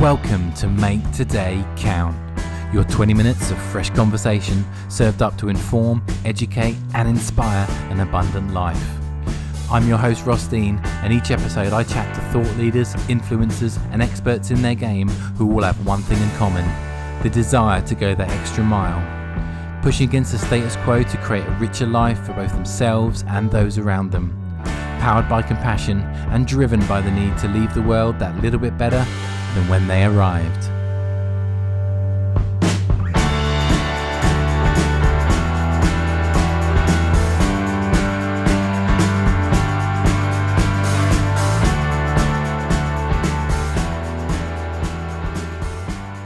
Welcome to Make Today Count, your 20 minutes of fresh conversation served up to inform, educate and inspire an abundant life. I'm your host Ross Dean, and each episode I chat to thought leaders, influencers and experts in their game who all have one thing in common: the desire to go that extra mile, pushing against the status quo to create a richer life for both themselves and those around them, powered by compassion and driven by the need to leave the world that little bit better than when they arrived.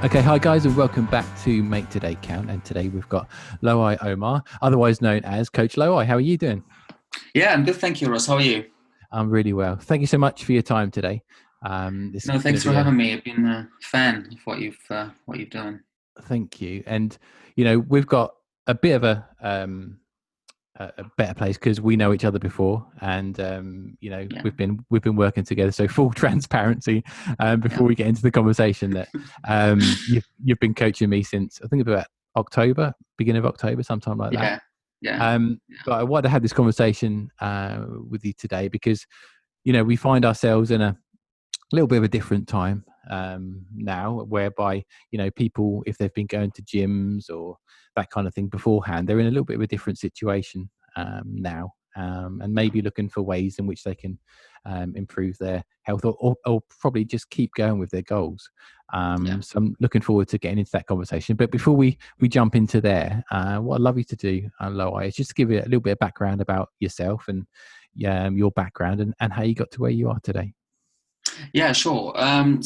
Okay, hi guys, and welcome back to Make Today Count. And today we've got Loai Omar, otherwise known as Coach Loai. How are you doing? Yeah, I'm good. Thank you, Ross. How are you? I'm really well. Thank you so much for your time today. Thanks for having me. I've been a fan of what you've done. Thank you. And we've got a bit of a better place because we know each other before, and we've been working together. So full transparency. Before we get into the conversation, that you've been coaching me since I think about October, beginning of October, sometime like that. Yeah. But I wanted to have this conversation with you today because we find ourselves in a little bit of a different time now, whereby people, if they've been going to gyms or that kind of thing beforehand, they're in a little bit of a different situation now, and maybe looking for ways in which they can improve their health or probably just keep going with their goals. So I'm looking forward to getting into that conversation. But before we jump into there, what I'd love you to do, Loai, is just give you a little bit of background about yourself and your background and how you got to where you are today. Yeah, sure. I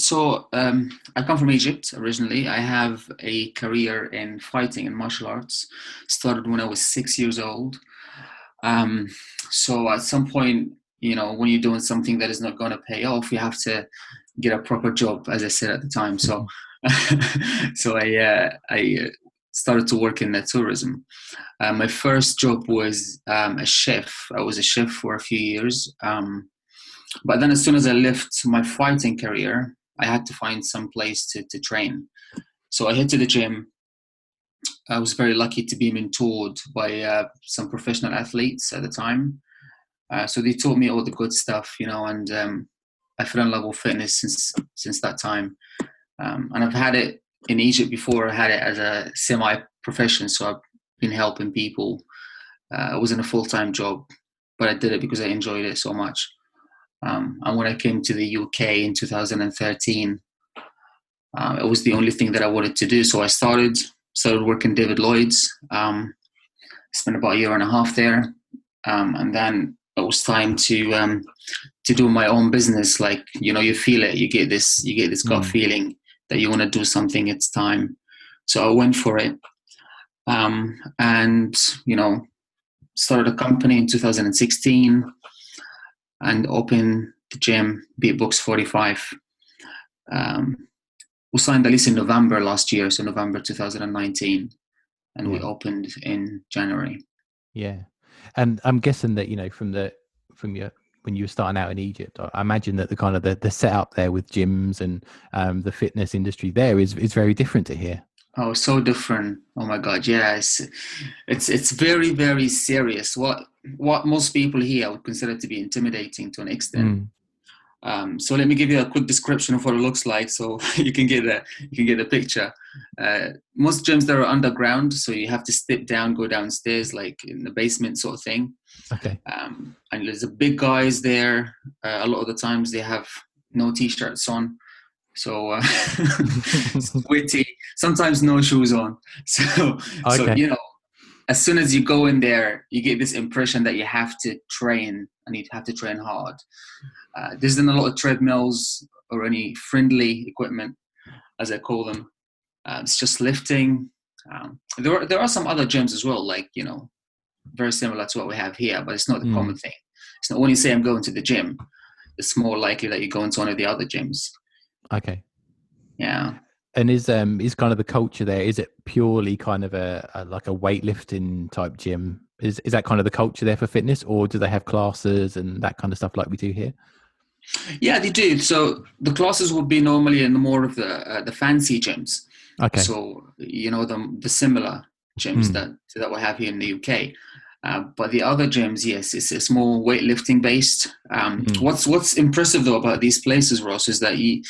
come from Egypt originally. I have a career in fighting and martial arts. Started when I was 6 years old. So at some point, when you're doing something that is not going to pay off, you have to get a proper job, as I said at the time. So, I started to work in tourism. My first job was a chef. I was a chef for a few years. But then as soon as I left my fighting career, I had to find some place to train. So I hit to the gym. I was very lucky to be mentored by some professional athletes at the time. So they taught me all the good stuff, and I fell in love with fitness since that time. And I've had it in Egypt before. I had it as a semi-profession, so I've been helping people. It wasn't a full-time job, but I did it because I enjoyed it so much. And when I came to the UK in 2013, it was the only thing that I wanted to do. So I started working David Lloyd's, spent about a year and a half there. And then it was time to do my own business. Like, you feel it, you get this gut feeling that you want to do something. It's time. So I went for it. And started a company in 2016. And opened the gym, Beatbox 45. We signed the lease in November last year, so November 2019, and we opened in January. Yeah, and I'm guessing that from your when you were starting out in Egypt, I imagine that the kind of the setup there with gyms and the fitness industry there is very different to here. Oh, so different. Oh my God. Yeah. It's very, very serious. What most people here would consider to be intimidating to an extent. So let me give you a quick description of what it looks like, so you can get the picture. Most gyms that are underground, so you have to step down, go downstairs, like in the basement sort of thing. Okay. And there's a big guys there. A lot of the times they have no t-shirts on. So sweaty, sometimes no shoes on. So as soon as you go in there, you get this impression that you have to train and you have to train hard. There isn't a lot of treadmills or any friendly equipment, as I call them. It's just lifting. There are some other gyms as well, like, very similar to what we have here, but it's not the common thing. It's not when you say I'm going to the gym, it's more likely that you go into one of the other gyms. Okay. Yeah. And is kind of the culture there? Is it purely kind of a weightlifting type gym? Is that kind of the culture there for fitness, or do they have classes and that kind of stuff like we do here? Yeah, they do. So the classes would be normally in more of the fancy gyms. Okay. So the similar gyms Mm. that we have here in the UK. But the other gyms, yes, it's more weightlifting based. Mm. What's impressive though about these places, Ross, is that you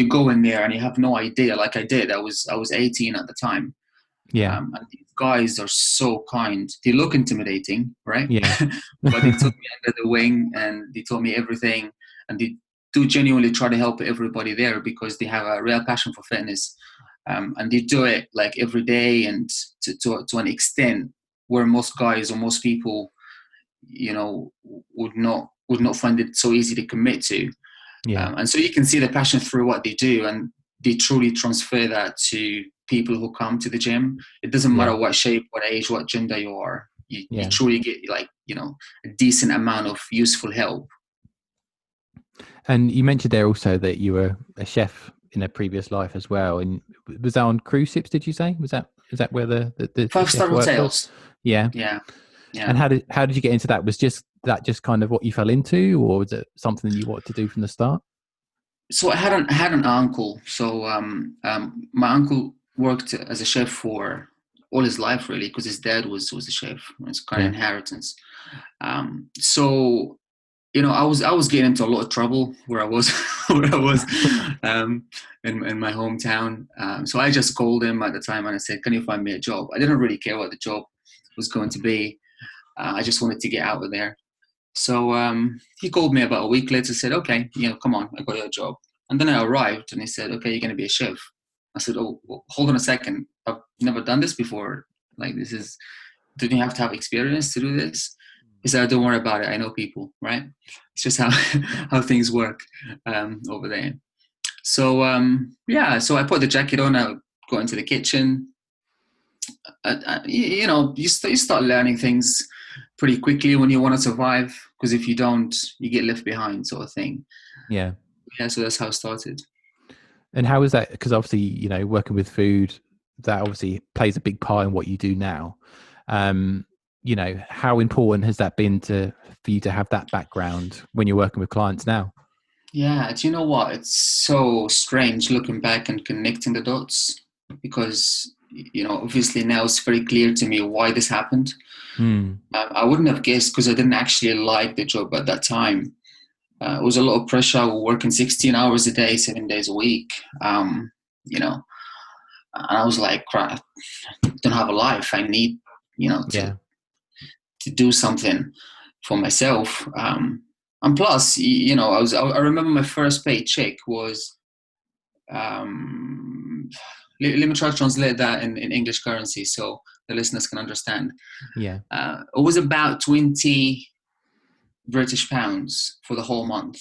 go in there and you have no idea. Like I did, I was 18 at the time. Yeah. And these guys are so kind. They look intimidating, right? Yeah. But they took me under the wing and they told me everything. And they do genuinely try to help everybody there because they have a real passion for fitness. And they do it like every day and to an extent where most guys or most people, would not find it so easy to commit to. Yeah. And so you can see the passion through what they do, and they truly transfer that to people who come to the gym. It doesn't matter Yeah. what shape, what age, what gender you are. You Yeah. truly get a decent amount of useful help. And you mentioned there also that you were a chef in a previous life as well. And was that on cruise ships? Did you say? Is that where the chef 5-star work was? hotels. Yeah. Yeah, yeah. And how did you get into that? Was just kind of what you fell into, or was it something you wanted to do from the start? So I had an uncle. So my uncle worked as a chef for all his life, really, because his dad was a chef. It's kind of Yeah. inheritance. So I was getting into a lot of trouble where I was where I was in my hometown. So I just called him at the time and I said, "Can you find me a job?" I didn't really care what the job was going to be. I just wanted to get out of there. So he called me about a week later, said, "Okay, come on, I got you a job." And then I arrived and he said, "Okay, you're going to be a chef." I said, "Oh, well, hold on a second. I've never done this before. Like, don't you have to have experience to do this?" He said, "Don't worry about it. I know people, right?" It's just how how things work over there. So so I put the jacket on. I got into the kitchen. You start learning things pretty quickly when you want to survive, because if you don't, you get left behind, sort of thing. Yeah. Yeah, so that's how it started. And how is that? Because obviously, working with food, that obviously plays a big part in what you do now. Um, how important has that been for you to have that background when you're working with clients now? Yeah, do you know what? It's so strange looking back and connecting the dots, because obviously now it's very clear to me why this happened. Mm. I wouldn't have guessed because I didn't actually like the job at that time. It was a lot of pressure. I was working 16 hours a day, 7 days a week. You know, and I was like, crap, I don't have a life. I need, Yeah. to do something for myself. And plus, I remember my first paycheck was, let me try to translate that in English currency so the listeners can understand. Yeah. It was about 20 British pounds for the whole month.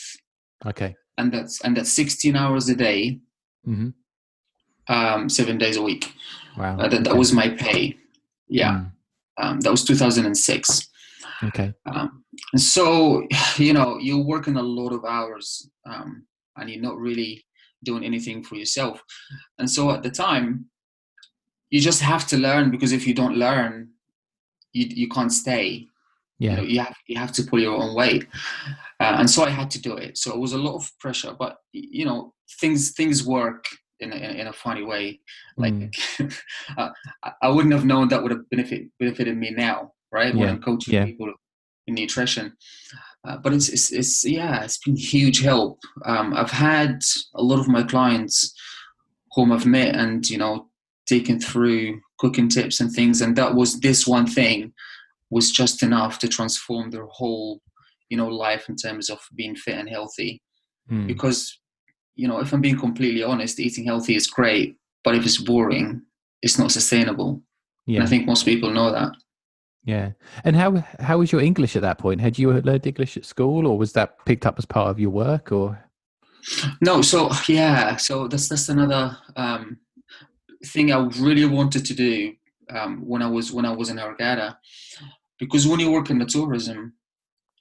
Okay. And that's 16 hours a day, Hmm. 7 days a week. Wow. That Okay. was my pay. Yeah. Mm. That was 2006. Okay. And so, you're working a lot of hours, and you're not really doing anything for yourself. And so at the time, you just have to learn, because if you don't learn, you can't stay. Yeah. You have to pull your own weight. And so I had to do it. So it was a lot of pressure, but things work in a funny way. Like Mm. uh, I wouldn't have known that would have benefited me now, right? When Yeah. I'm coaching Yeah. people in nutrition. But it's been huge help. I've had a lot of my clients whom I've met and taken through cooking tips and things, and this one thing was just enough to transform their whole life in terms of being fit and healthy. Mm. Because if I'm being completely honest, eating healthy is great, but if it's boring, it's not sustainable. And I Yeah. think most people know that. Yeah. And how was your English at that point? Had you learned English at school, or was that picked up as part of your work? Or No, so yeah, so that's another thing I really wanted to do when I was in Hurghada, because when you work in the tourism,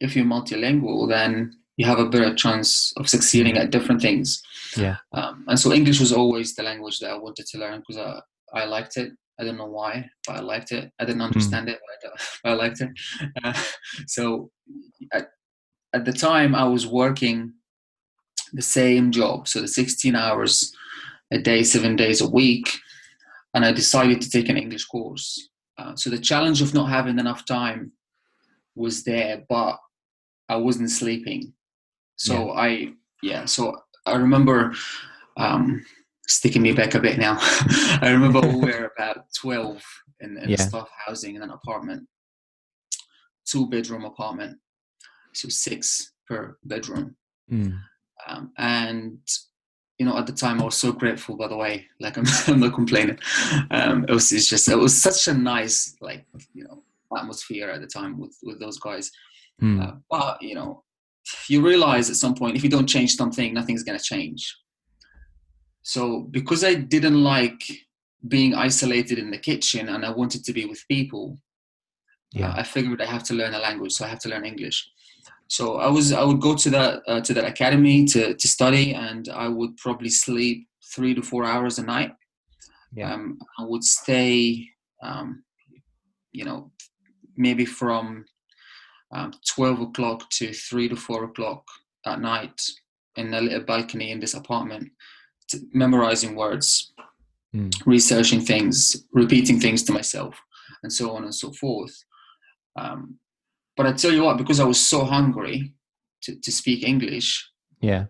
if you're multilingual, then you have a better chance of succeeding mm. at different things. Yeah. And so English was always the language that I wanted to learn, because I liked it. I don't know why, but I liked it. I didn't Mm. understand it, but I liked it. Uh, so at the time, I was working the same job, so the 16 hours a day, 7 days a week, and I decided to take an English course. So the challenge of not having enough time was there, but I wasn't sleeping. So so I remember, sticking me back a bit now. I remember we were about 12 in a Yeah. staff housing in an apartment, 2-bedroom apartment, so 6 per bedroom. Mm. And at the time I was so grateful, by the way, like I'm not complaining. It was such a nice, like, atmosphere at the time with those guys. Mm. But you realize at some point, if you don't change something, nothing's going to change. So because I didn't like being isolated in the kitchen and I wanted to be with people, I figured I have to learn a language, so I have to learn English. So I would go to that academy to study, and I would probably sleep 3 to 4 hours a night. I would stay, maybe from 12 o'clock to 3 to 4 o'clock at night in a little balcony in this apartment, memorizing words, researching things, repeating things to myself, and so on and so forth. But I tell you what, because I was so hungry to speak English, I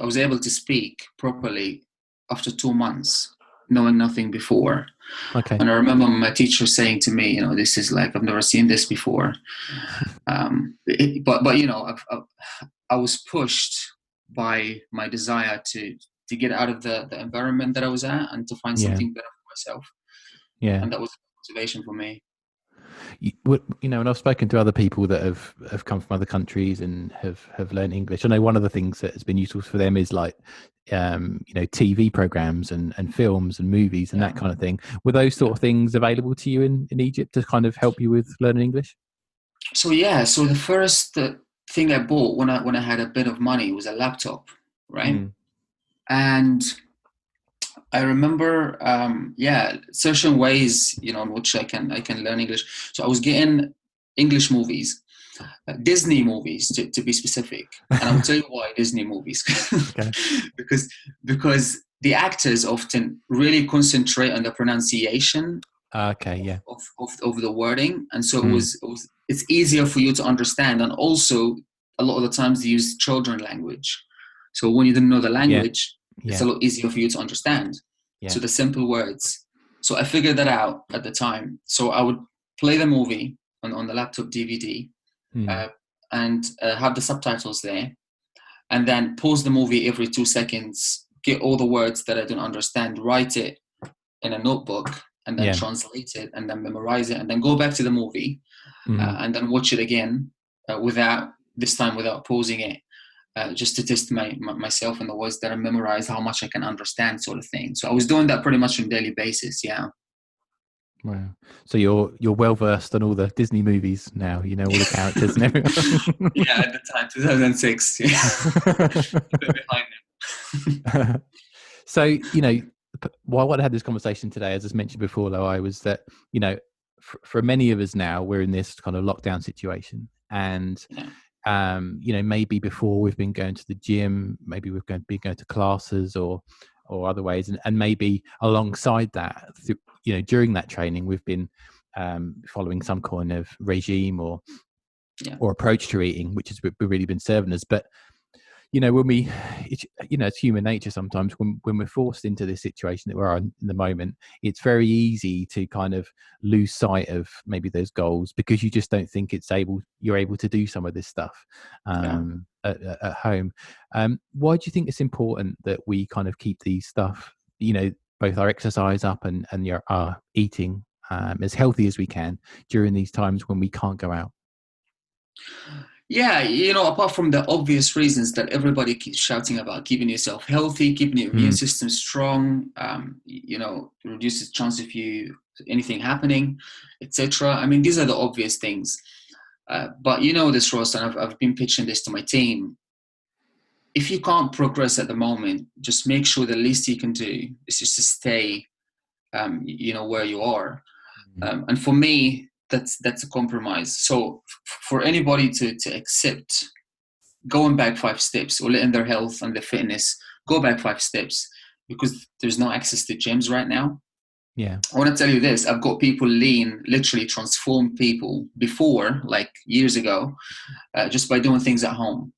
was able to speak properly after 2 months, knowing nothing before. Okay. And I remember my teacher saying to me, this is like, I've never seen this before. But I was pushed by my desire to get out of the environment that I was at and to find something better for myself. Yeah. And that was motivation for me. And I've spoken to other people that have come from other countries and have learned English. I know one of the things that has been useful for them is like, TV programs and films and movies and that kind of thing. Were those sort of things available to you in Egypt to kind of help you with learning English? So the first thing I bought when I had a bit of money was a laptop, right? And I remember, certain ways, in which I can learn English. So I was getting English movies, Disney movies to be specific, and I will tell you why Disney movies. Okay. because the actors often really concentrate on the pronunciation. Okay. Yeah. Of the wording, and so it's easier for you to understand, and also a lot of the times they use children language. So when you didn't know the language, it's a lot easier for you to understand. So the simple words. So I figured that out at the time. So I would play the movie on the laptop DVD, and have the subtitles there, and then pause the movie every 2 seconds, get all the words that I don't understand, write it in a notebook, and then translate it, and then memorize it, and then go back to the movie, and then watch it again, without pausing it, just to test myself and the words that I memorized, how much I can understand, sort of thing. So I was doing that pretty much on a daily basis. Yeah. Wow. So you're well versed on all the Disney movies now. You know all the characters and everything. Yeah, at the time, 2006. Yeah. A bit behind them. So why I had this conversation today, as I mentioned before, Loai, was that for many of us now, we're in this kind of lockdown situation, and maybe before we've been going to the gym, maybe we've been going to classes or other ways, and maybe alongside that, during that training, we've been following some kind of regime or approach to eating, which has really been serving us. But when it's human nature sometimes when we're forced into this situation that we're in the moment, it's very easy to kind of lose sight of maybe those goals because you just don't think you're able to do some of this stuff at home. Why do you think it's important that we kind of keep these stuff, both our exercise up and our eating as healthy as we can during these times when we can't go out? Yeah, apart from the obvious reasons that everybody keeps shouting about, keeping yourself healthy, keeping your immune system strong, reduces chance of anything happening, etc. I mean, these are the obvious things. But this, Ross, and I've been pitching this to my team. If you can't progress at the moment, just make sure the least you can do is just to stay, where you are. And for me, that's a compromise. So for anybody to accept going back 5 steps, or letting their health and their fitness go back 5 steps, because there's no access to gyms right now. Yeah. I want to tell you this. I've got people literally transform people before, like years ago, just by doing things at home,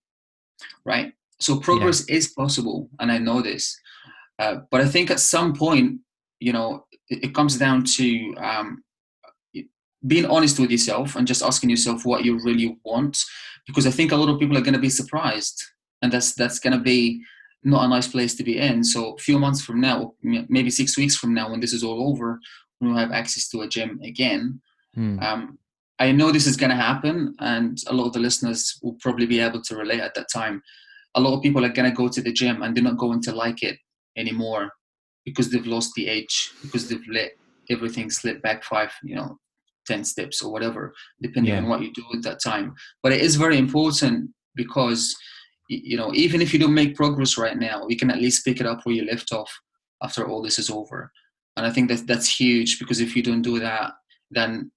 right? So Yeah. progress is possible, and I know this. But I think at some point, it comes down to being honest with yourself and just asking yourself what you really want, because I think a lot of people are going to be surprised, and that's going to be not a nice place to be in. So a few months from now, maybe 6 weeks from now, when this is all over, when we have access to a gym again, Mm. um, I know this is going to happen, and a lot of the listeners will probably be able to relate at that time. A lot of people are going to go to the gym and they're not going to like it anymore, because they've lost the edge, because they've let everything slip back 10 steps or whatever, depending Yeah. on what you do at that time. But it is very important, because even if you don't make progress right now, you can at least pick it up where you left off after all this is over. And I think that's huge, because if you don't do that, then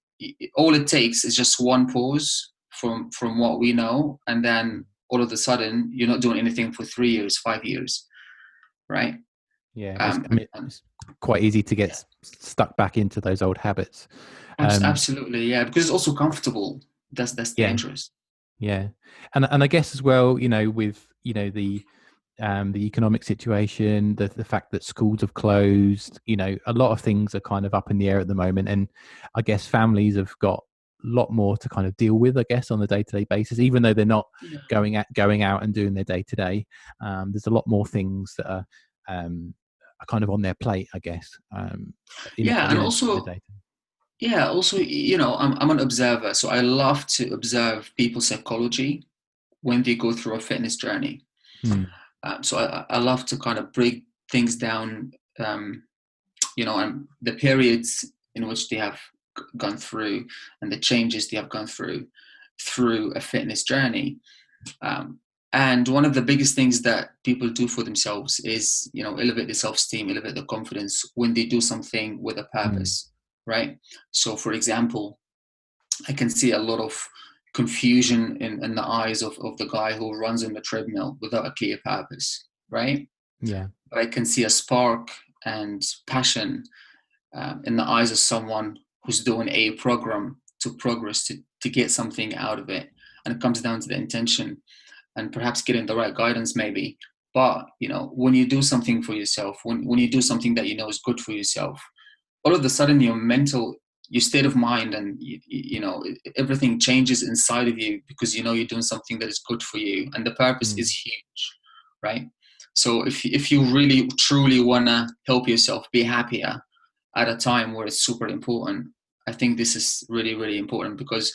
all it takes is just one pause from what we know, and then all of a sudden you're not doing anything for 3 years, 5 years, right? Yeah. I Um, mean, and it's quite easy to get yeah, stuck back into those old habits. absolutely, yeah, because it's also comfortable. That's Yeah. dangerous. Yeah. And I guess as well, with, the economic situation, the fact that schools have closed, a lot of things are kind of up in the air at the moment. And I guess families have got a lot more to kind of deal with, I guess, on a day-to-day basis, even though they're not Yeah. going out and doing their day-to-day. There's a lot more things that are kind of on their plate, I guess, Yeah, and in a also, day. I'm an observer, so I love to observe people's psychology when they go through a fitness journey. Mm, So I love to kind of break things down, um, and the periods in which they have gone through, and the changes they have gone through a fitness journey. Um, and one of the biggest things that people do for themselves is, elevate their self-esteem, elevate their confidence when they do something with a mm, purpose, right? So, for example, I can see a lot of confusion in the eyes of the guy who runs on the treadmill without a clear purpose, right? yeah. But I can see a spark and passion in the eyes of someone who's doing a program to progress, to get something out of it. And it comes down to the intention, and perhaps getting the right guidance maybe. But when you do something for yourself, when you do something that you know is good for yourself, all of a sudden your state of mind, and everything changes inside of you, because you're doing something that is good for you, and the purpose Mm, is huge, right? So if you really truly want to help yourself be happier at a time where it's super important, I think this is really, really important, because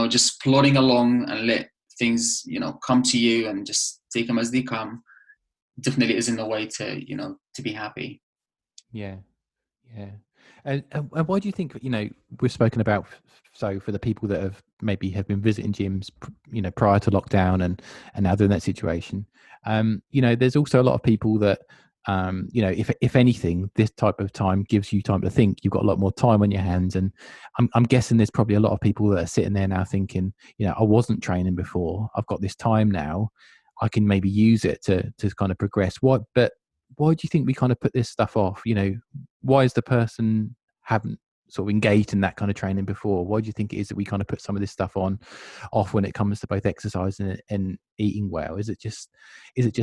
just plodding along and let things come to you and just take them as they come definitely isn't the way to be happy. yeah. Yeah. And why do you think, we've spoken about, so for the people that have been visiting gyms, prior to lockdown and now they're in that situation, there's also a lot of people that, if anything, this type of time gives you time to think. You've got a lot more time on your hands. And I'm guessing there's probably a lot of people that are sitting there now thinking, I wasn't training before. I've got this time now. I can maybe use it to kind of progress. But why do you think we kind of put this stuff off? Why is the person haven't sort of engaged in that kind of training before? Why do you think it is that we kind of put some of this stuff off when it comes to both exercise and eating well? Is it just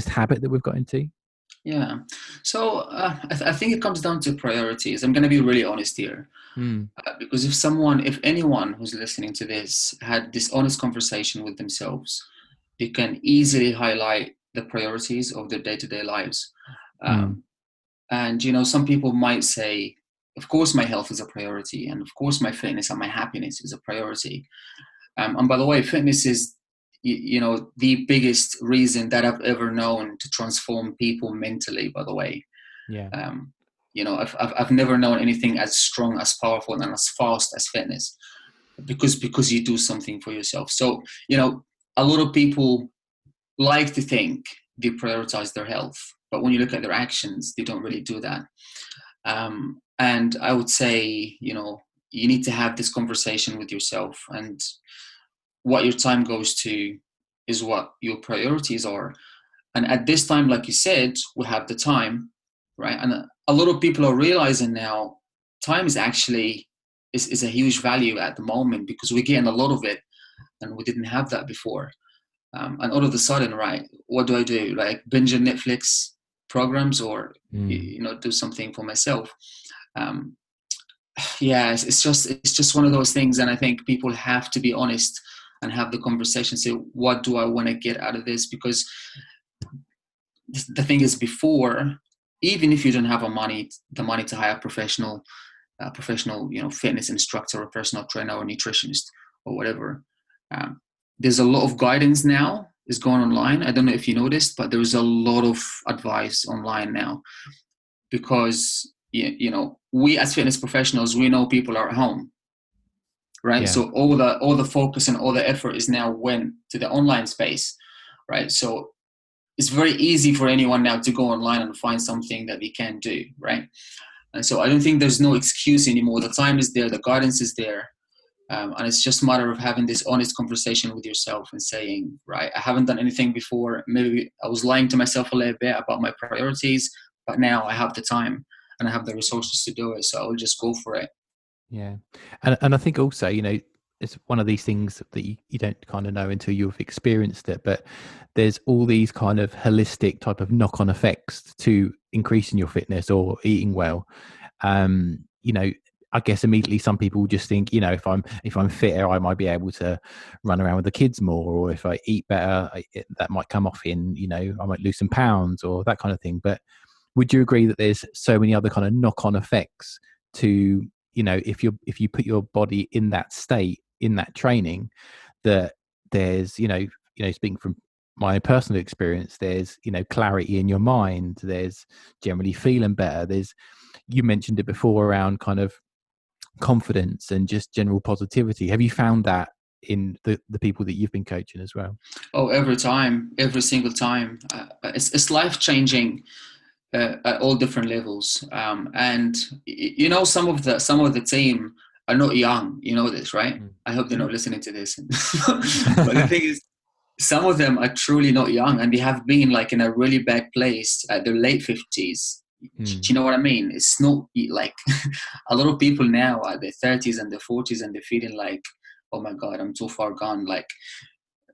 habit that we've got into? Yeah. So I think it comes down to priorities. I'm going to be really honest here, Mm, because if anyone who's listening to this had this honest conversation with themselves, they can easily highlight the priorities of their day-to-day lives. mm, Um, and some people might say, of course, my health is a priority, and of course, my fitness and my happiness is a priority. And by the way, fitness is, the biggest reason that I've ever known to transform people mentally. By the way, yeah. um, I've never known anything as strong, as powerful, and as fast as fitness, because you do something for yourself. So a lot of people like to think they prioritize their health, but when you look at their actions, they don't really do that. And I would say, you need to have this conversation with yourself, and what your time goes to is what your priorities are. And at this time, like you said, we have the time, right? And a lot of people are realizing now time is actually is a huge value at the moment, because we're getting a lot of it and we didn't have that before. And all of a sudden, right, what do I do? Like binge on Netflix programs, or do something for myself. Um, yeah, it's just one of those things, and I think people have to be honest and have the conversation. Say, what do I want to get out of this? Because the thing is, before, even if you don't have the money to hire a professional, fitness instructor or personal trainer or nutritionist or whatever, um, there's a lot of guidance now is going online. I don't know if you noticed, but there's a lot of advice online now, because we as fitness professionals, we know people are at home, right? Yeah. So all the focus and all the effort is now went to the online space, right? So it's very easy for anyone now to go online and find something that they can do, right? And so I don't think there's no excuse anymore. The time is there, the guidance is there, and it's just a matter of having this honest conversation with yourself and saying, right, I haven't done anything before. Maybe I was lying to myself a little bit about my priorities, but now I have the time and I have the resources to do it, so I will just go for it. Yeah. And I think also, it's one of these things that you don't kind of know until you've experienced it, but there's all these kind of holistic type of knock-on effects to increasing your fitness or eating well. I guess immediately some people just think, if I'm fitter, I might be able to run around with the kids more, or if I eat better, that might come off in, I might lose some pounds or that kind of thing. But would you agree that there's so many other kind of knock-on effects to, if you put your body in that state, in that training, that there's, speaking from my personal experience, there's, clarity in your mind, there's generally feeling better. You mentioned it before around kind of confidence and just general positivity. Have you found that in the people that you've been coaching as well? Oh, every single time. It's life-changing at all different levels. And some of the team are not young. You know this, right? I hope they're not listening to this. But the thing is, some of them are truly not young, and they have been like in a really bad place at their late 50s. Do you know what I mean? It's not like a lot of people now at their 30s and their 40s, and they're feeling like, oh my God, I'm too far gone. Like,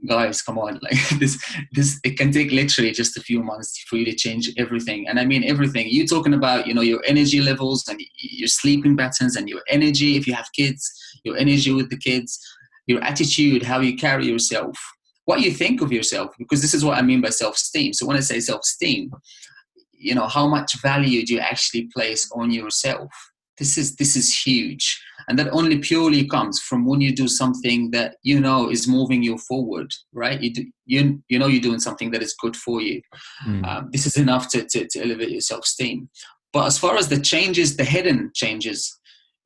guys, come on, like this it can take literally just a few months for you to change everything. And I mean everything. You're talking about, your energy levels and your sleeping patterns and your energy if you have kids, your energy with the kids, your attitude, how you carry yourself, what you think of yourself, because this is what I mean by self-esteem. So when I say self-esteem, how much value do you actually place on yourself? This is huge, and that only purely comes from when you do something that is moving you forward, right? You're doing something that is good for you. This is enough to elevate your self-esteem. But as far as the changes, the hidden changes,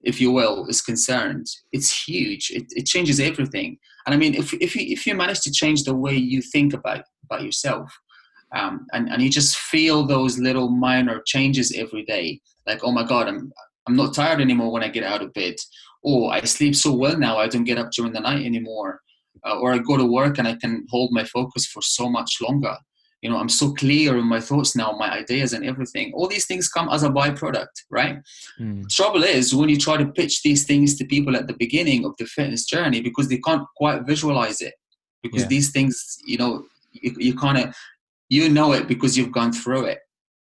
if you will, is concerned, it's huge. It changes everything. And I mean, if you manage to change the way you think about yourself, and you just feel those little minor changes every day, like, oh my God, I'm not tired anymore when I get out of bed. Oh, I sleep so well now, I don't get up during the night anymore. Or I go to work and I can hold my focus for so much longer. I'm so clear in my thoughts now, my ideas and everything. All these things come as a byproduct, right? Trouble is when you try to pitch these things to people at the beginning of the fitness journey, because they can't quite visualize it. Because these things, you kind of, it because you've gone through it.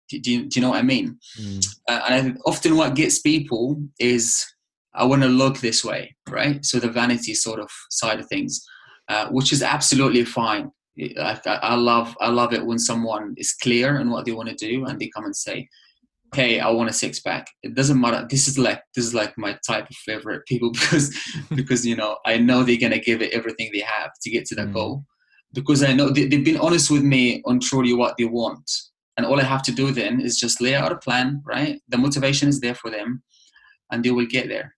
Do you know what I mean? And often what gets people is, I want to look this way, right? So the vanity sort of side of things, which is absolutely fine. I love it when someone is clear in what they want to do and they come and say, hey, I want a six pack. It doesn't matter. This is like my type of favorite people, because I know they're gonna give it everything they have to get to that goal, because I know they've been honest with me on truly what they want. And all I have to do then is just lay out a plan, right? The motivation is there for them and they will get there.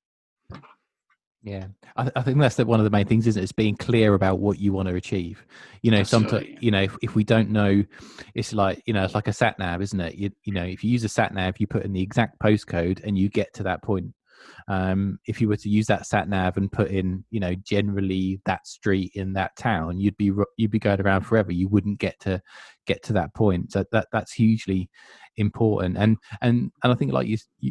Yeah, I think that's one of the main things, isn't it? It's being clear about what you want to achieve. Sometimes, if we don't know, it's like, it's like a sat nav, isn't it? If you use a sat nav, you put in the exact postcode and you get to that point. If you were to use that sat nav and put in, generally that street in that town, you'd be going around forever. You wouldn't get to that point. So that's hugely important. And I think, like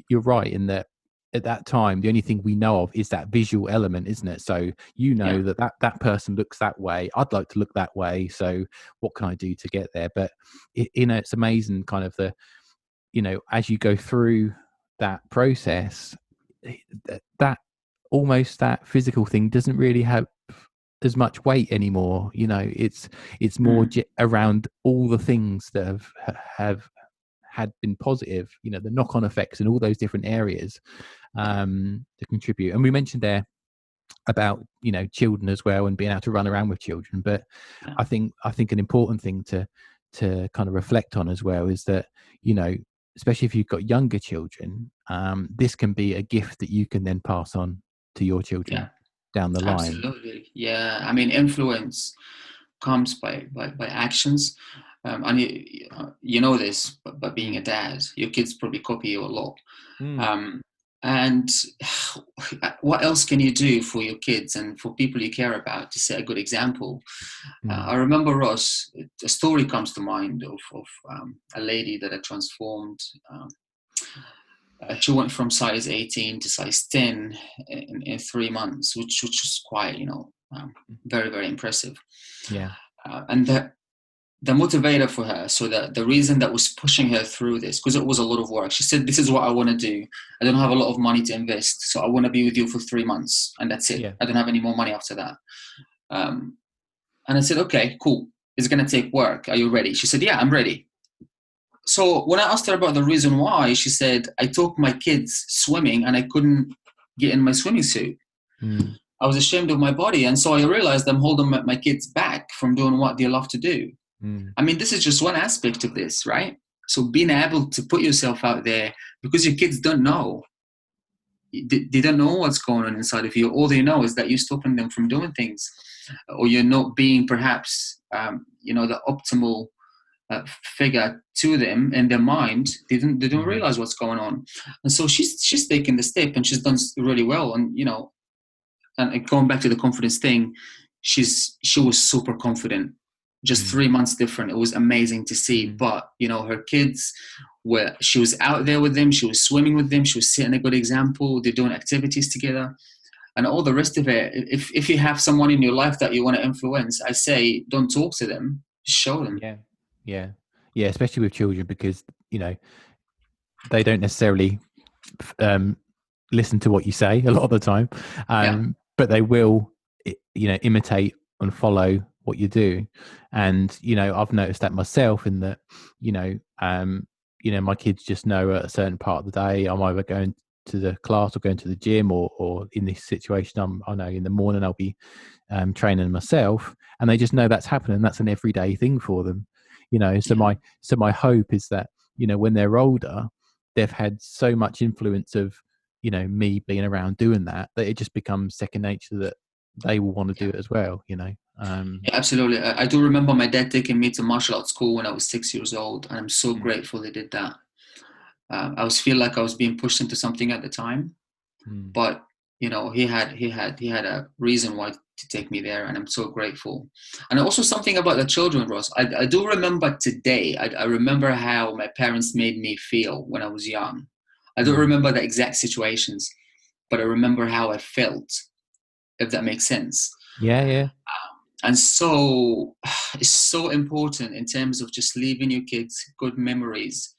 you're right in that at that time, the only thing we know of is that visual element, isn't it? So Yeah. that person looks that way. I'd like to look that way. So what can I do to get there? But it's amazing, kind of as you go through that process, that almost that physical thing doesn't really have as much weight anymore. It's more Mm. around all the things that have had been positive, the knock-on effects in all those different areas to contribute. And we mentioned there about children as well, and being able to run around with children. But Yeah. I think an important thing to kind of reflect on as well is that especially if you've got younger children, this can be a gift that you can then pass on to your Yeah. children down the line. Absolutely. Yeah. I mean, influence comes by actions. And you know this, but being a Mm. dad, your kids probably copy you a lot. Mm. Um, and what else can you do for your kids and for people you care about to set a good example? Mm. I remember, Ross, a story comes to mind of a lady that had transformed. She went from size 18 to size 10 in 3 months, which was quite, very, very impressive. Yeah. And the motivator for her, so the reason that was pushing her through this, because it was a lot of work. She said, "This is what I want to do. I don't have a lot of money to invest, so I want to be with you for 3 months, and that's it. Yeah. I don't have any more money after that." Um, and I said, "Okay, cool. It's gonna take work. Are you ready?" She said, "Yeah, I'm ready." So when I asked her about the reason why, she said, "I took my kids swimming and I couldn't get in my swimming suit. Mm. I was ashamed of my body, and so I realized I'm holding my kids back from doing what they love to do." Mm. I mean, this is just one aspect of this, right? So being able to put yourself out there, because your kids don't know. They don't know what's going on inside of you. All they know is that you're stopping them from doing things, or you're not being perhaps, the optimal figure to them in their mind. They don't Mm. realize what's going on, and so she's taken the step and she's done really well. And and going back to the confidence thing, she was super confident. Just Mm. 3 months different. It was amazing to see. Mm. But her kids were. She was out there with them. She was swimming with them. She was setting a good example. They're doing activities together, and all the rest of it. If you have someone in your life that you want to influence, I say don't talk to them. Just show them. Yeah. Yeah. Yeah. Especially with children, because they don't necessarily um, listen to what you say a lot of the time, Yeah, but they will, imitate and follow what you do. And I've noticed that myself, in that my kids just know at a certain part of the day I'm either going to the class or going to the gym, or in this situation I know in the morning I'll be training myself, and they just know that's happening. That's an everyday thing for them. So yeah, my hope is that when they're older, they've had so much influence of me being around doing that it just becomes second nature, that they will want to do yeah. it as well. Yeah, absolutely. I do remember my dad taking me to martial arts school when I was 6 years old, and I'm so Mm. grateful they did that. I was feel like I was being pushed into something at the time, Mm. but he had a reason why to take me there, and I'm so grateful. And also something about the children, Ross. I do remember today. I remember how my parents made me feel when I was young. I don't Mm. remember the exact situations, but I remember how I felt, if that makes sense. Yeah, yeah. And so it's so important in terms of just leaving your kids good memories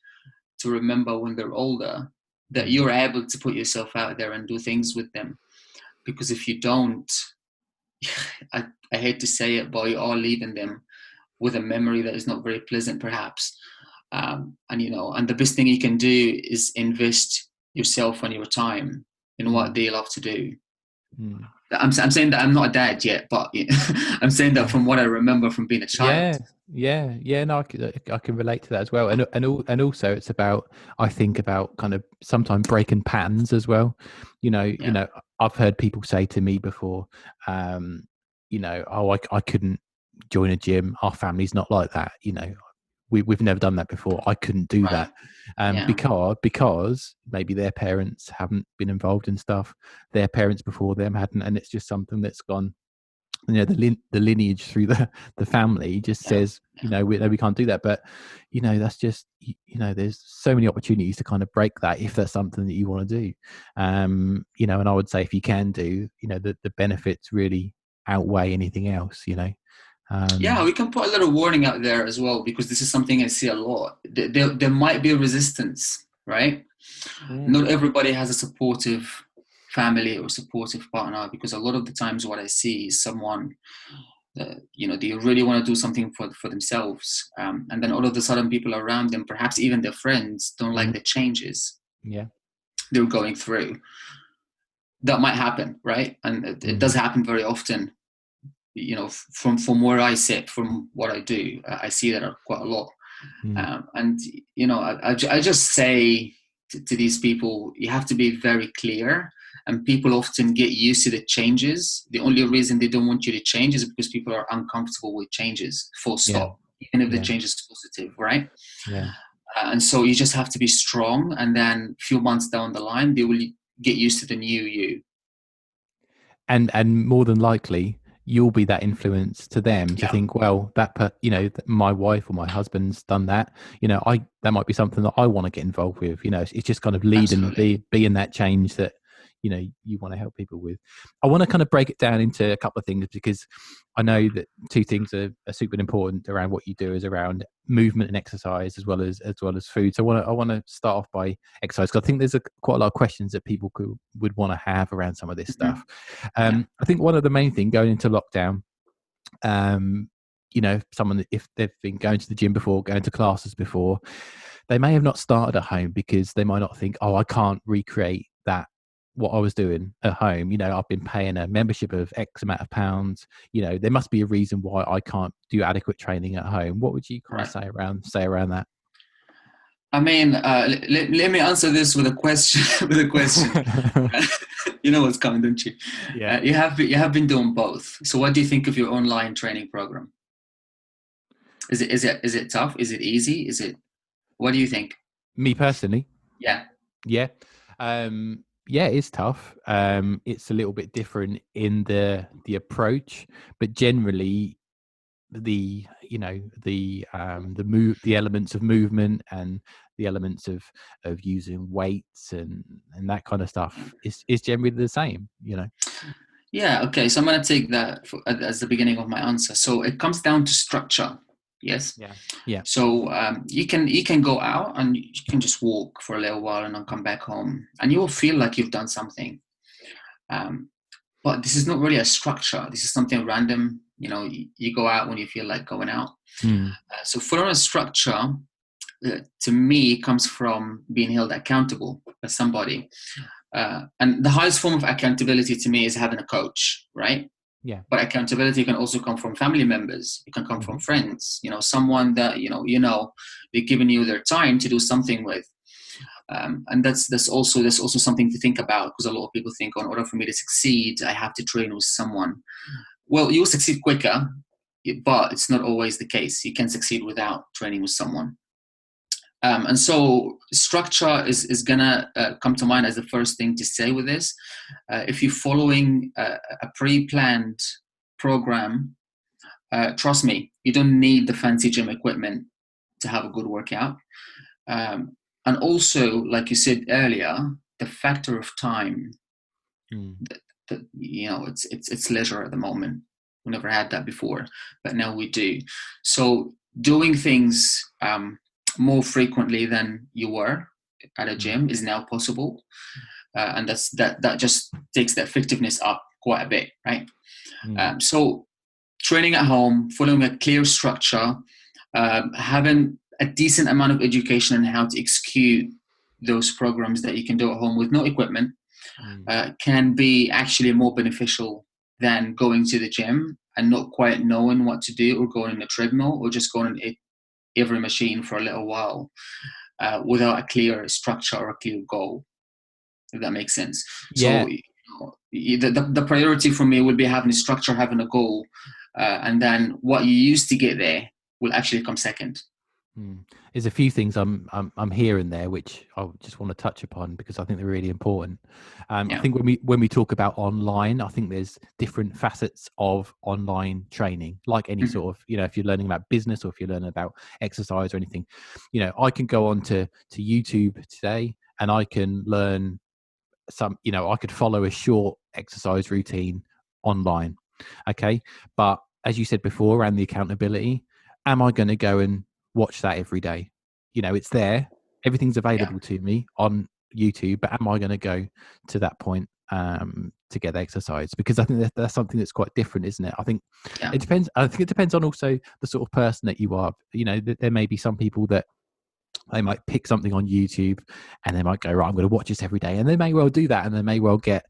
to remember when they're older, that Mm. you're able to put yourself out there and do things with them. Because if you don't, I hate to say it, but you are leaving them with a memory that is not very pleasant, perhaps. And the best thing you can do is invest yourself and your time in what Mm. they love to do. Mm. I'm saying that I'm not a dad yet, but I'm saying that Yeah. from what I remember from being a child. Yeah, yeah, yeah. No, I can relate to that as well, and also it's about, I think about kind of sometimes breaking patterns as well. Yeah, I've heard people say to me before, oh, I couldn't join a gym. Our family's not like that. we've never done that before. I couldn't do Right. that, Yeah. because maybe their parents haven't been involved in stuff, their parents before them hadn't, and it's just something that's gone. The lineage through the family just Yeah. says, we can't do that. But that's just, there's so many opportunities to kind of break that if that's something that you want to do. And I would say if you can do, the benefits really outweigh anything else. Yeah, um we can put a little warning out there as well, because this is something I see a lot. There might be a resistance, right? mm, Not everybody has a supportive family or supportive partner, because a lot of the times what I see is someone that, they really want to do something for themselves. And then all of a sudden people around them, perhaps even their friends, don't like mm, the changes yeah. they're going through. That might happen, right? And it does Mm, happen very often. From where I sit, from what I do, I see that quite a lot. mm, And I just say to these people, you have to be very clear. And people often get used to the changes. The only reason they don't want you to change is because people are uncomfortable with changes, full yeah. stop, even if the Yeah. change is positive, right? Yeah. And so you just have to be strong, and then a few months down the line they will get used to the new you. And more than likely you'll be that influence to them to Yeah, think, well, my wife or my husband's done that, I that might be something that I want to get involved with. It's just kind of lead and absolutely. be in that change that you want to help people with. I want to kind of break it down into a couple of things, because I know that two things are super important around what you do is around movement and exercise, as well as food. So I want to start off by exercise, because I think there's quite a lot of questions that people would want to have around some of this Hmm. stuff. Yeah, I think one of the main thing going into lockdown, um, someone, if they've been going to the gym before, going to classes before, they may have not started at home because they might not think, oh, I can't recreate that, what I was doing at home. I've been paying a membership of X amount of pounds. There must be a reason why I can't do adequate training at home. What would you kind of right. say around that? I mean, let me answer this with a question. With a question. You know what's coming, don't you? Yeah. You have been doing both. So, what do you think of your online training program? Is it tough? Is it easy? What do you think? Me personally, Yeah, yeah. Yeah, it's tough. It's a little bit different in the approach, but generally the elements of movement and the elements of using weights and that kind of stuff is generally the same. yeah. Okay, so I'm gonna take that as the beginning of my answer. So it comes down to structure. Yes. Yeah. Yeah. So you can go out and you can just walk for a little while and then come back home, and you will feel like you've done something. Um, but this is not really a structure. This is something random. You go out when you feel like going out. Mm, So following a structure, to me, comes from being held accountable by somebody. And the highest form of accountability to me is having a coach, right? yeah. But accountability can also come from family members. It can come from Hmm. friends. Someone that they're giving you their time to do something with. And that's also something to think about, because a lot of people think, in order for me to succeed, I have to train with someone. Well, you'll succeed quicker, but it's not always the case. You can succeed without training with someone. And so structure is gonna come to mind as the first thing to say with this. If you're following a pre-planned program, trust me, you don't need the fancy gym equipment to have a good workout. Um, and also, like you said earlier, the factor of time. Mm, It's leisure at the moment. We never had that before, but now we do. So doing things more frequently than you were at a mm, gym is now possible, and that just takes the effectiveness up quite a bit, right? mm, So training at home, following a clear structure, having a decent amount of education on how to execute those programs that you can do at home with no equipment, mm. can be actually more beneficial than going to the gym and not quite knowing what to do, or going on a treadmill, or just going on every machine for a little while without a clear structure or a clear goal, if that makes sense. Yeah. So the priority for me would be having a structure, having a goal, and then what you use to get there will actually come second. There's a few things I'm hearing there, which I just want to touch upon because I think they're really important. I Yeah. think when we talk about online, I think there's different facets of online training, like any Mhm. sort of, if you're learning about business or if you're learning about exercise or anything, I can go on to YouTube today and I can learn I could follow a short exercise routine online. Okay. But as you said before, around the accountability, am I going to go and watch that every day? It's there, everything's Yeah. available to me on YouTube, but am I going to go to that point to get exercise? Because I think that's something that's quite different, isn't it? I think Yeah. it depends. I think it depends on also the sort of person that you are. There may be some people that they might pick something on YouTube and they might go, right, I'm going to watch this every day. And they may well do that and they may well get,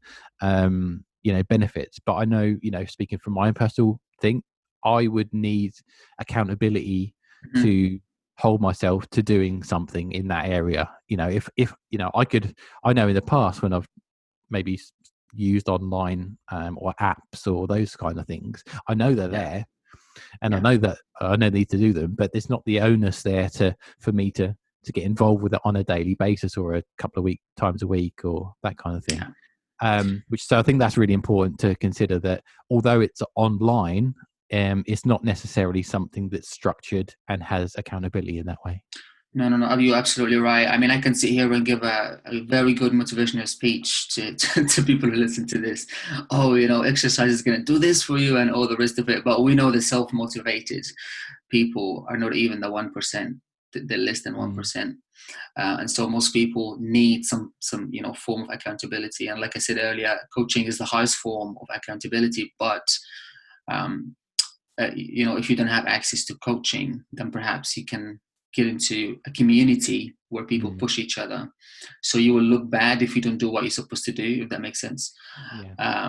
benefits. But I know, speaking from my own personal thing, I would need accountability Mhm. to hold myself to doing something in that area. If I know in the past when I've maybe used online or apps or those kind of things, I know they're Yeah. there and I Yeah. know that I know need to do them, but there's not the onus there for me to get involved with it on a daily basis or a couple of times a week or that kind of thing. Yeah. So I think that's really important to consider that although it's online, it's not necessarily something that's structured and has accountability in that way. No, no, no. You're absolutely right. I mean, I can sit here and give a very good motivational speech to people who listen to this. Oh, exercise is going to do this for you and all the rest of it. But we know the self-motivated people are not even the 1%. They're less than Mm, 1%. And so most people need some form of accountability. And like I said earlier, coaching is the highest form of accountability. But um, if you don't have access to coaching, then perhaps you can get into a community where people mm, push each other. So you will look bad if you don't do what you're supposed to do, if that makes sense. yeah.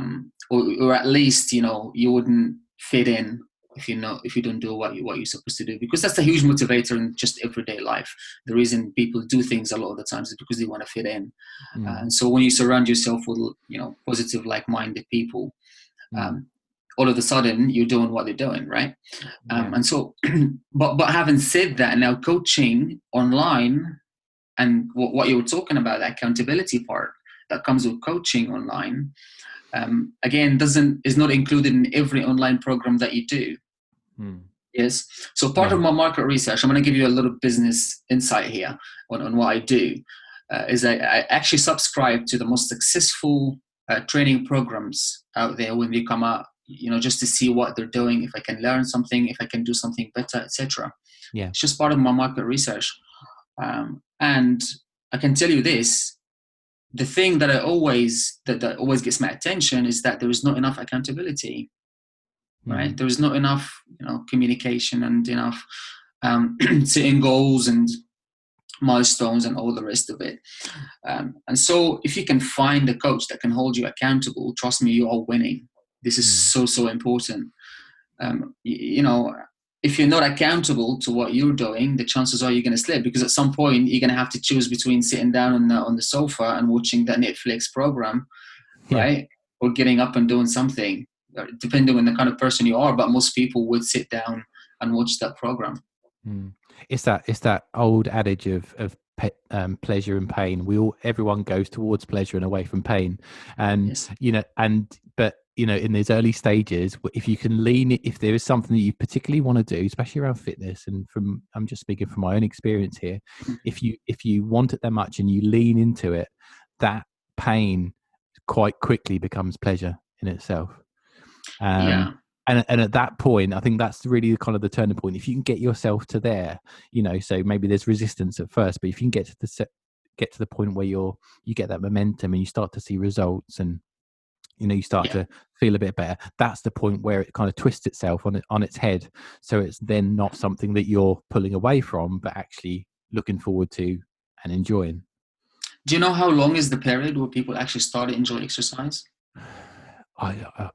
Or at least you wouldn't fit in if you don't do what you're supposed to do, because that's a huge motivator in just everyday life. The reason people do things a lot of the times is because they want to fit in. Mm, And so when you surround yourself with positive, like-minded people, mm, um, all of a sudden you're doing what they're doing, right? yeah. And so, but having said that, now coaching online and what you were talking about, the accountability part that comes with coaching online, again, is not included in every online program that you do. Mm, Yes. So part of yeah. my market research, I'm going to give you a little business insight here on what I do. Is I actually subscribe to the most successful training programs out there when they come out, just to see what they're doing, if I can learn something, if I can do something better, etc. Yeah. It's just part of my market research. And I can tell you this, the thing that that always gets my attention is that there is not enough accountability, right? Mm, There is not enough, communication and enough setting goals and milestones and all the rest of it. And so if you can find a coach that can hold you accountable, trust me, you are winning. This is mm, so, so important. If you're not accountable to what you're doing, the chances are you're going to slip, because at some point you're going to have to choose between sitting down on the sofa and watching that Netflix program, yeah. right? Or getting up and doing something, depending on the kind of person you are. But most people would sit down and watch that program. Mm. It's that old adage of pleasure and pain. Everyone goes towards pleasure and away from pain, and Yes. but in these early stages, if you can if there is something that you particularly want to do, especially around fitness, and I'm just speaking from my own experience here, Mhm. if you want it that much and you lean into it, that pain quite quickly becomes pleasure in itself. Um, Yeah. and at that point, I think that's really kind of the turning point. If you can get yourself to there, so maybe there's resistance at first, but if you can get to the point where you get that momentum and you start to see results and you start Yeah. to feel a bit better, that's the point where it kind of twists itself on its head. So it's then not something that you're pulling away from, but actually looking forward to and enjoying. Do you know how long is the period where people actually start to enjoy exercise? I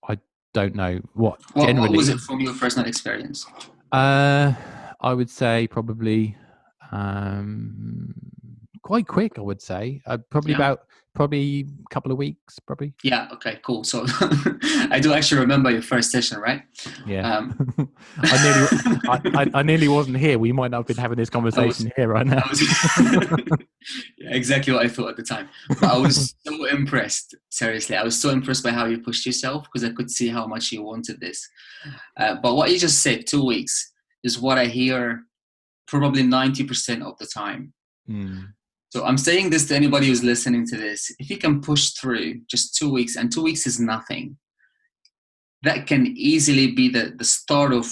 I don't know what What was it generally. from your personal experience? Uh, I would say probably um, quite quick, I would say. Yeah. Probably a couple of weeks, probably. Yeah. Okay. Cool. So I do actually remember your first session, right? Yeah. Um, I nearly, I I nearly wasn't here. We might not have been having this was, conversation here right now. I was yeah, exactly what I thought at the time. But I was so impressed. Seriously, I was so impressed by how you pushed yourself because I could see how much you wanted this. But what you just said, 2 weeks, is what I hear probably 90% of the time. Mm, So I'm saying this to anybody who's listening to this. If you can push through just 2 weeks, and 2 weeks is nothing, that can easily be the start of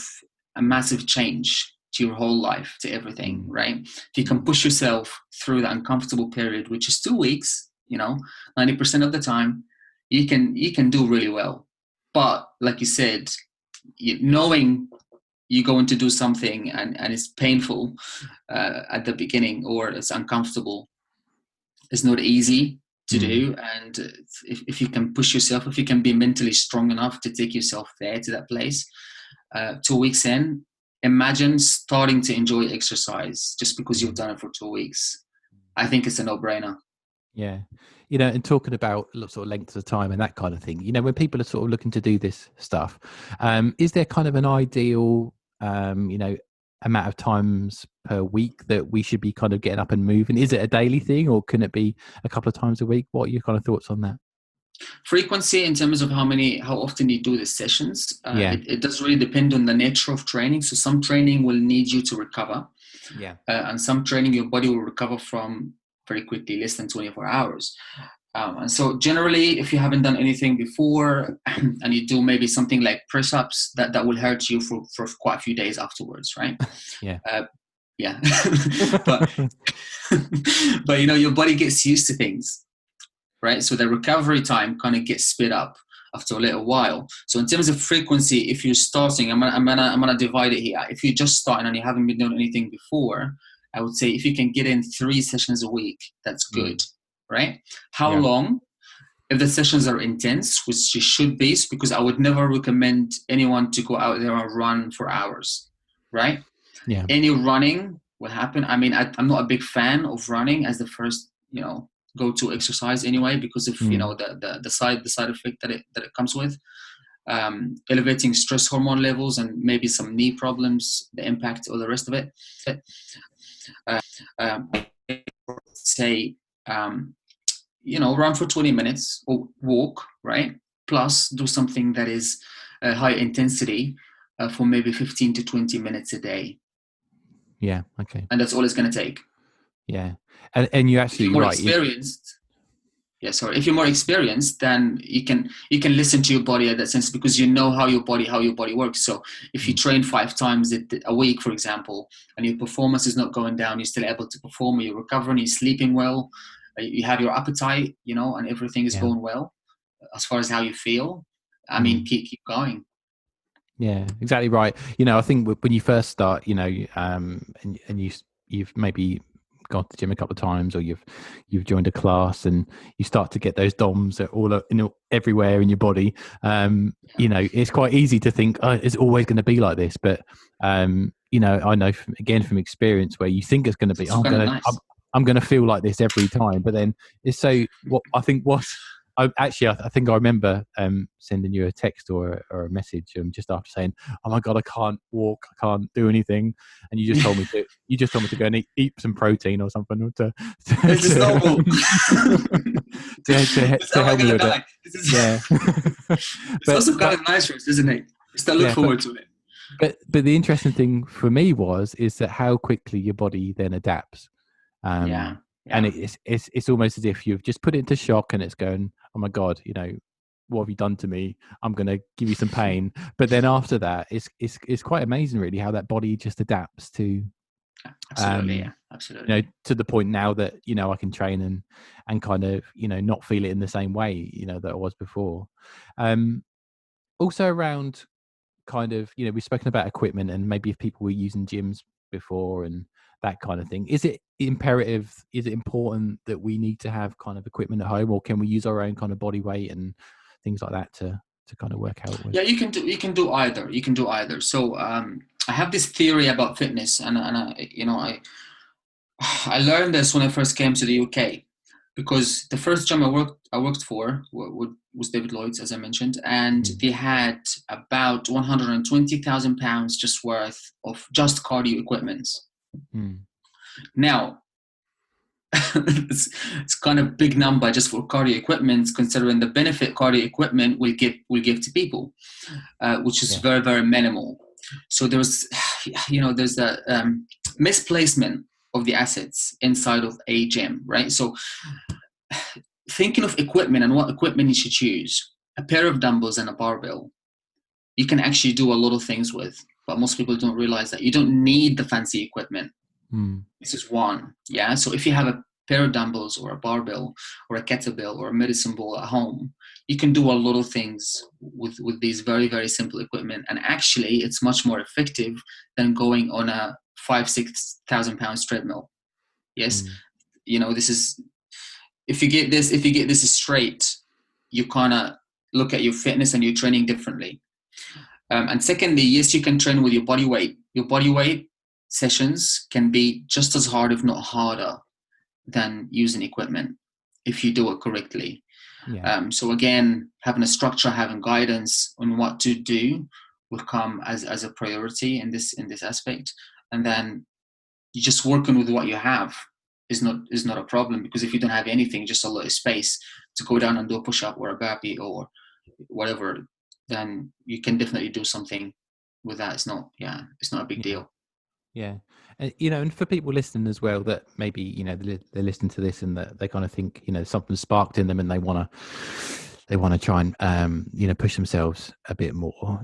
a massive change to your whole life, to everything, mm, right? If you can push yourself through the uncomfortable period, which is 2 weeks, 90% of the time, you can do really well. But like you said, knowing you're going to do something and it's painful at the beginning, or it's uncomfortable, it's not easy to mm. do. And if you can push yourself, if you can be mentally strong enough to take yourself there to that place, 2 weeks in, imagine starting to enjoy exercise just because you've Mm. done it for 2 weeks. I think it's a no-brainer. Yeah. And talking about sort of lengths of time and that kind of thing, when people are sort of looking to do this stuff, is there kind of an ideal, amount of times per week that we should be kind of getting up and moving? Is it a daily thing, or can it be a couple of times a week? What are your kind of thoughts on that? Frequency in terms of how often you do the sessions, Yeah. it does really depend on the nature of training. So some training will need you to recover, Yeah. and some training your body will recover from very quickly, less than 24 hours. And so generally, if you haven't done anything before and you do maybe something like press-ups, that will hurt you for quite a few days afterwards, right? Yeah. Yeah. but but your body gets used to things, right? So the recovery time kind of gets sped up after a little while. So in terms of frequency, if you're starting, I'm gonna divide it here. If you're just starting and you haven't been doing anything before, I would say if you can get in 3 sessions a week, that's good, Mm. right? How Yeah. long? If the sessions are intense, which you should be, because I would never recommend anyone to go out there and run for hours, right? Yeah. Any running will happen. I mean, I'm not a big fan of running as the first, go-to exercise anyway, because of Mm. the side effect that it comes with, elevating stress hormone levels and maybe some knee problems, the impact, or the rest of it. I say, run for 20 minutes or walk, right? Plus, do something that is high intensity for maybe 15 to 20 minutes a day, Yeah. Okay. and that's all it's going to take. Yeah. And you're If you're absolutely more right. experienced, yeah, sorry. If you're more experienced, then you can listen to your body at that sense, because you know how your body works. So if you Mm. train 5 times a week, for example, and your performance is not going down, you're still able to perform, you're recovering, you're sleeping well, you have your appetite, and everything is Yeah. going well as far as how you feel. I mean, Mm. keep going. Yeah, exactly right. I think when you first start, and you've maybe gone to the gym a couple of times, or you've joined a class, and you start to get those DOMs that all everywhere in your body. It's quite easy to think, oh, it's always going to be like this. But I know from experience, where you think it's going to It's be, also kind of nice. I'm going to feel like this every time, but then it's so what I think was. I think I remember sending you a text or a message just after saying, "Oh my god, I can't walk, I can't do anything," and you just told me to go and eat some protein or something to This is normal. This is to how I'm help me gonna with it. die. Yeah, It's but also kind of nice for us, isn't it? Still look yeah, but forward to it. but the interesting thing for me is that how quickly your body then adapts. Yeah, And yeah. it's almost as if you've just put it into shock, and it's going, oh my god, what have you done to me? I'm going to give you some pain. But then after that, it's quite amazing, really, how that body just adapts to Absolutely, yeah, absolutely. to the point now that I can train and kind of not feel it in the same way that I was before. Also around kind of we've spoken about equipment, and maybe if people were using gyms before and that kind of thing, is it important that we need to have kind of equipment at home, or can we use our own kind of body weight and things like that to kind of work out with? Yeah, you can do either. You can do either. So I have this theory about fitness, and I I learned this when I first came to the UK, because the first job I worked for was David Lloyd's, as I mentioned, and Mm. they had about £120,000 just worth of just cardio equipment. Mm. Now, it's kind of big number just for cardio equipment, considering the benefit cardio equipment will give to people, which is Yeah. very, very minimal. So there's, there's a misplacement of the assets inside of a gym, right? So thinking of equipment and what equipment you should choose, a pair of dumbbells and a barbell, you can actually do a lot of things with. But most people don't realize that you don't need the fancy equipment. Mm. This is one. Yeah. So if you have a pair of dumbbells or a barbell or a kettlebell or a medicine ball at home, you can do a lot of things with these very, very simple equipment. And actually, it's much more effective than going on a 5,000 to 6,000 pounds treadmill. Yes. Mm. This is, if you get this straight, you kind of look at your fitness and your training differently. And secondly, yes, you can train with your body weight. Your body weight sessions can be just as hard, if not harder, than using equipment if you do it correctly. Yeah. So again, having a structure, having guidance on what to do will come as a priority in this aspect. And then you just working with what you have is not a problem, because if you don't have anything, just a lot of space to go down and do a push-up or a burpee or whatever, then you can definitely do something with that. It's not a big Yeah. deal. Yeah. And, you know, and for people listening as well, that maybe, you know, they listen to this and that they kind of think, you know, something sparked in them and they want to try and, you know, push themselves a bit more,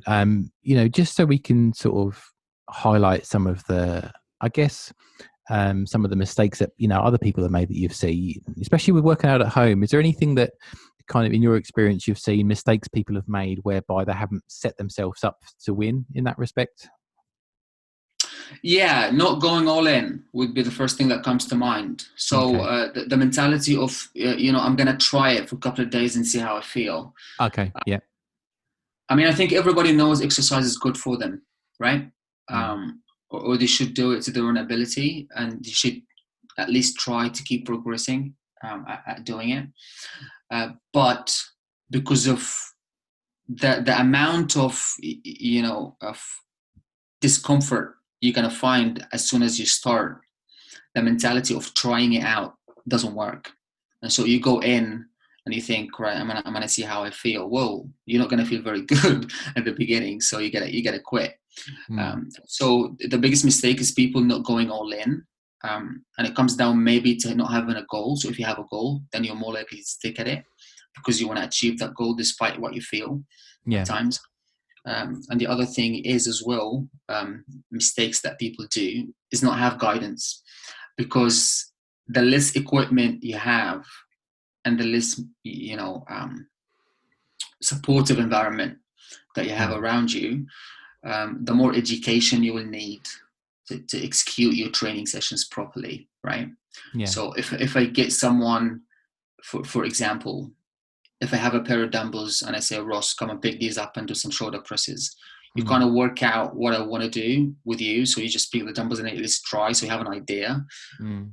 you know, just so we can sort of highlight some of the, I guess, some of the mistakes that, you know, other people have made that you've seen, especially with working out at home. Is there anything that kind of in your experience you've seen mistakes people have made whereby they haven't set themselves up to win in that respect? Yeah, not going all in would be the first thing that comes to mind. So Okay. the mentality of I'm gonna try it for a couple of days and see how I feel. Okay. Yeah. I mean, I think everybody knows exercise is good for them, right? Mm. Or they should do it to their own ability, and they should at least try to keep progressing at doing it. But because of the amount of of discomfort you're gonna find as soon as you start, the mentality of trying it out doesn't work. And so you go in and you think, right, I'm gonna see how I feel. Whoa, you're not gonna feel very good at the beginning, so you gotta quit. Mm. So the biggest mistake is people not going all in. And it comes down maybe to not having a goal. So if you have a goal, then you're more likely to stick at it because you want to achieve that goal despite what you feel at Yeah. times. And the other thing is as well, mistakes that people do is not have guidance, because the less equipment you have and the less supportive environment that you have Mm. around you, the more education you will need to execute your training sessions properly, right? Yeah. So if I get someone, for example, if I have a pair of dumbbells and I say, Ross, come and pick these up and do some shoulder presses, you kind Mm. of work out what I want to do with you. So you just pick the dumbbells and at least try, so you have an idea. Mm.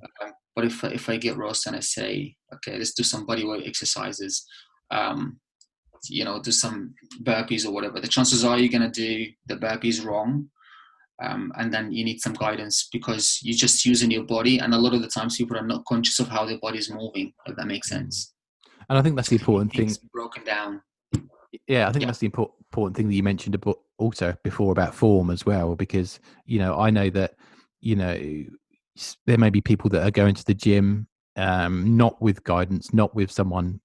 But if I get Ross and I say, okay, let's do some bodyweight exercises, um, do some burpees or whatever, the chances are you're going to do the burpees wrong. And then you need some guidance because you're just using your body. And a lot of the times people are not conscious of how their body is moving, if that makes Mm. sense. And I think that's the important thing. Things broken down. Yeah, I think Yeah. that's the important thing that you mentioned about also before about form as well, because, you know, I know that, you know, there may be people that are going to the gym, not with guidance, not with someone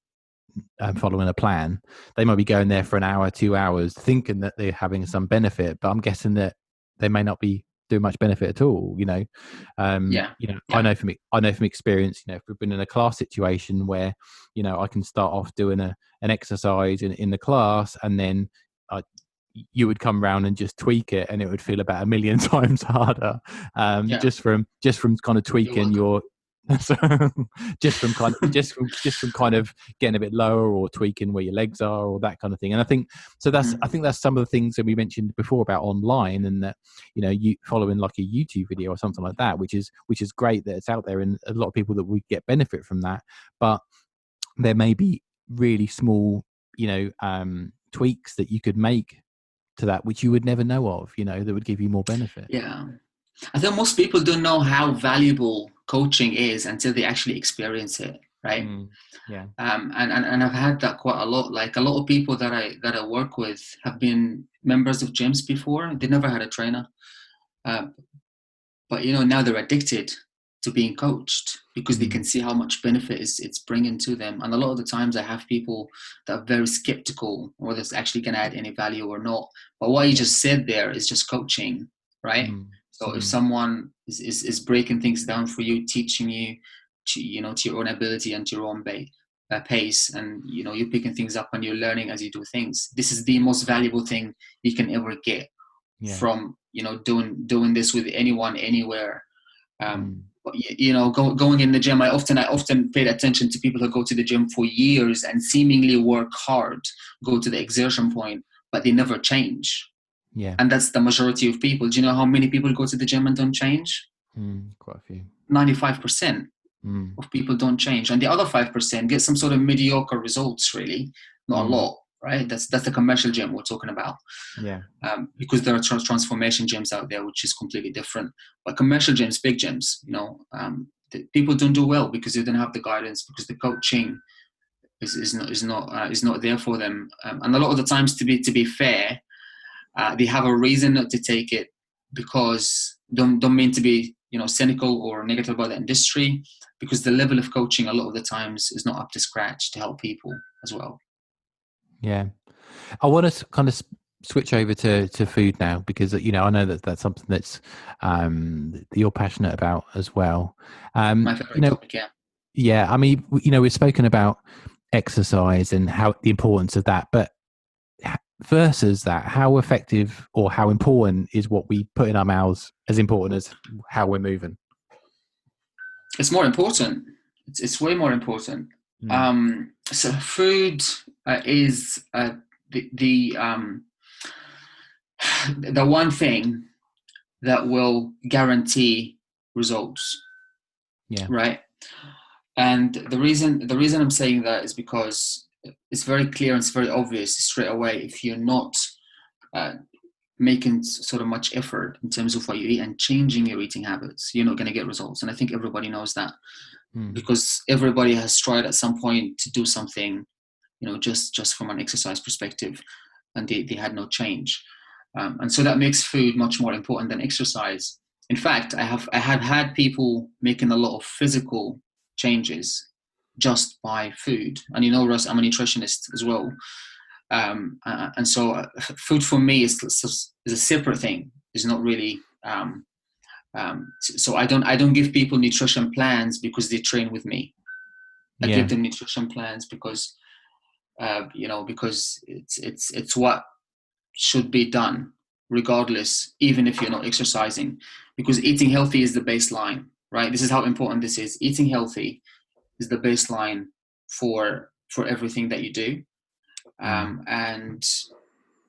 following a plan. They might be going there for an hour, 2 hours, thinking that they're having some benefit, but I'm guessing that they may not be doing much benefit at all. Yeah. You know, Yeah. I know from experience. You know, if we've been in a class situation where, you know, I can start off doing an exercise in the class, and then you would come round and just tweak it, and it would feel about a million times harder, Yeah. just from kind of You're tweaking welcome. So just from kind of getting a bit lower or tweaking where your legs are or that kind of thing. And I think so. I think that's some of the things that we mentioned before about online, and that you following like a YouTube video or something like that, which is great that it's out there, and a lot of people that would get benefit from that. But there may be really small, tweaks that you could make to that, which you would never know of, that would give you more benefit. Yeah. I think most people don't know how valuable coaching is until they actually experience it, right? Yeah. And I've had that quite a lot. Like a lot of people that I work with have been members of gyms before. They never had a trainer, but now they're addicted to being coached because they can see how much benefit it's bringing to them. And a lot of the times I have people that are very skeptical whether it's actually going to add any value or not. But what you just said there is just coaching, right? So if someone is breaking things down for you, teaching you to your own ability and to your own pace, and you're picking things up and you're learning as you do things, this is the most valuable thing you can ever get from doing this with anyone anywhere. Going in the gym, I often paid attention to people who go to the gym for years and seemingly work hard, go to the exertion point, but they never change. Yeah. And that's the majority of people. Do you know how many people go to the gym and don't change? Quite a few. 95% of people don't change. And the other 5% get some sort of mediocre results, really. Not a lot, right? That's the commercial gym we're talking about. Yeah. Because there are transformation gyms out there, which is completely different. But commercial gyms, big gyms, people don't do well because they don't have the guidance, because the coaching is not there for them. And a lot of the times, to be fair, they have a reason not to take it, because don't mean to be cynical or negative about the industry, because the level of coaching a lot of the times is not up to scratch to help people as well. Yeah, I want to kind of switch over to food now, because I know that's something that's that you're passionate about as well. My favorite topic, yeah. Yeah, I mean, we've spoken about exercise and how the importance of that, but versus that, how effective or how important is what we put in our mouths as important as how we're moving? It's more important. It's way more important. So food is the one thing that will guarantee results. Yeah. Right. And the reason I'm saying that is because it's very clear and it's very obvious straight away. If you're not making sort of much effort in terms of what you eat and changing your eating habits, you're not going to get results. And I think everybody knows that, because everybody has tried at some point to do something, just from an exercise perspective, and they had no change. And so that makes food much more important than exercise. In fact, I have had people making a lot of physical changes just by food. And Russ, I'm a nutritionist as well. And so food for me is a separate thing. It's not really. So I don't give people nutrition plans because they train with me. I give them nutrition plans because it's what should be done regardless, even if you're not exercising, because eating healthy is the baseline, right? This is how important this is. Eating healthy is the baseline for everything that you do. And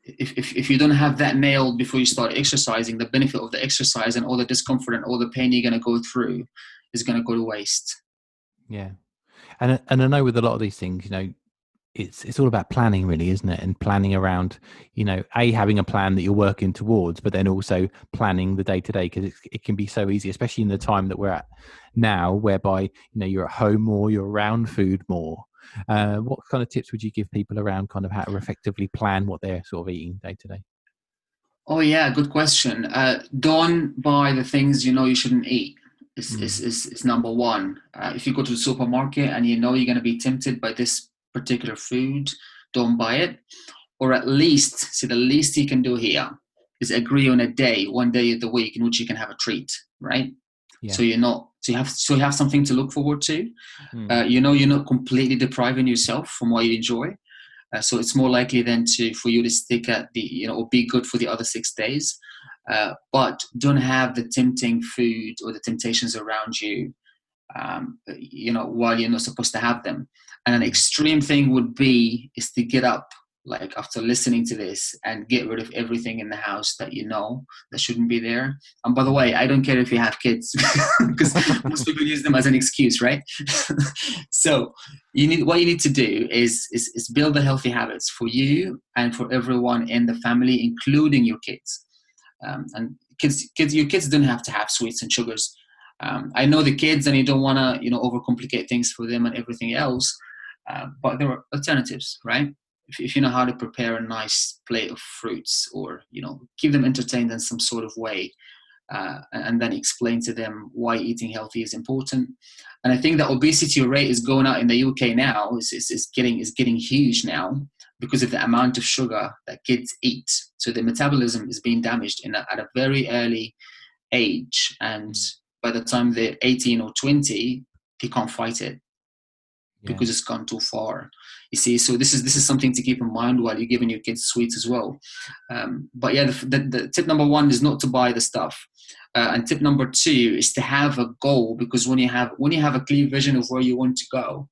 if you don't have that nailed before you start exercising, the benefit of the exercise and all the discomfort and all the pain you're going to go through is going to go to waste. Yeah. And I know with a lot of these things, it's all about planning, really, isn't it? And planning around, having a plan that you're working towards, but then also planning the day to day, because it can be so easy, especially in the time that we're at now, whereby, you're at home more, you're around food more. What kind of tips would you give people around kind of how to effectively plan what they're sort of eating day to day? Oh yeah, good question. Don't buy the things you shouldn't eat. Is number one. If you go to the supermarket and you're going to be tempted by this particular food, don't buy it. Or at least, the least you can do here is agree on one day of the week in which you can have a treat, right? Yeah. So you have something to look forward to. You're not completely depriving yourself from what you enjoy. So it's more likely then for you to stick at or be good for the other 6 days. But don't have the tempting food or the temptations around you while you're not supposed to have them. And an extreme thing would be is to get up, like after listening to this, and get rid of everything in the house that that shouldn't be there. And by the way, I don't care if you have kids, because most people use them as an excuse, right? So what you need to do is build the healthy habits for you and for everyone in the family, including your kids. And your kids don't have to have sweets and sugars. I know the kids, and you don't want to, overcomplicate things for them and everything else. But there are alternatives, right? If you know how to prepare a nice plate of fruits, or keep them entertained in some sort of way, and then explain to them why eating healthy is important. And I think the obesity rate is going out in the UK now. Is getting huge now because of the amount of sugar that kids eat. So the metabolism is being damaged at a very early age, and by the time they're 18 or 20, they can't fight it because it's gone too far. You see, so this is something to keep in mind while you're giving your kids sweets as well. But yeah, the tip number one is not to buy the stuff, and tip number two is to have a goal, because when you have a clear vision of where you want to go,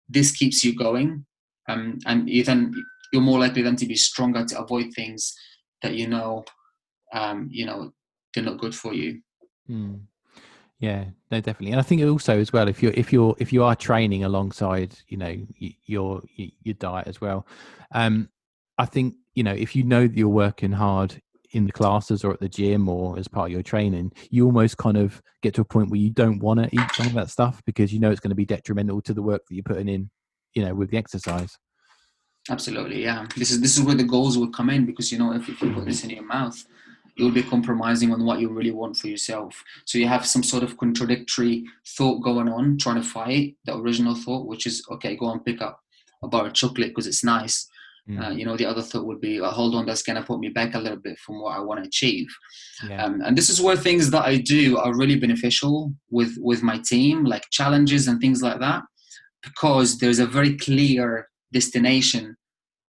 this keeps you going, and you're more likely then to be stronger to avoid things that they're not good for you. Yeah, no, definitely. And I think also as well, if you are training alongside, your diet as well, I think, if that you're working hard in the classes or at the gym or as part of your training, you almost kind of get to a point where you don't want to eat some of that stuff, because it's going to be detrimental to the work that you're putting in, with the exercise. Absolutely, yeah. This is where the goals will come in, because if you put this in your mouth, you'll be compromising on what you really want for yourself. So you have some sort of contradictory thought going on, trying to fight the original thought, which is, okay, go and pick up a bar of chocolate because it's nice. The other thought would be, hold on, that's going to put me back a little bit from what I want to achieve. And this is where things that I do are really beneficial with my team, like challenges and things like that, because there's a very clear destination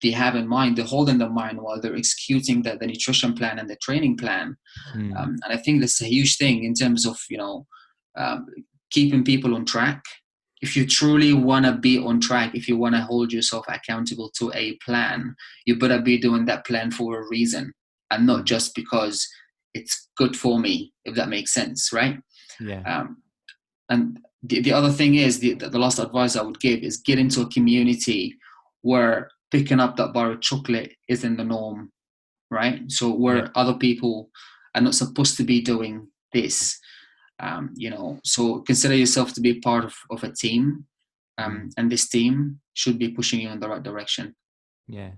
they have in mind, they hold in their mind while they're executing the nutrition plan and the training plan. And I think that's a huge thing in terms of, keeping people on track. If you truly want to be on track, if you want to hold yourself accountable to a plan, you better be doing that plan for a reason, and not just because it's good for me, if that makes sense, right? Yeah. And the other thing is, the last advice I would give is get into a community where picking up that bar of chocolate isn't the norm, right? So where other people are not supposed to be doing this, so consider yourself to be part of a team, and this team should be pushing you in the right direction. Yeah.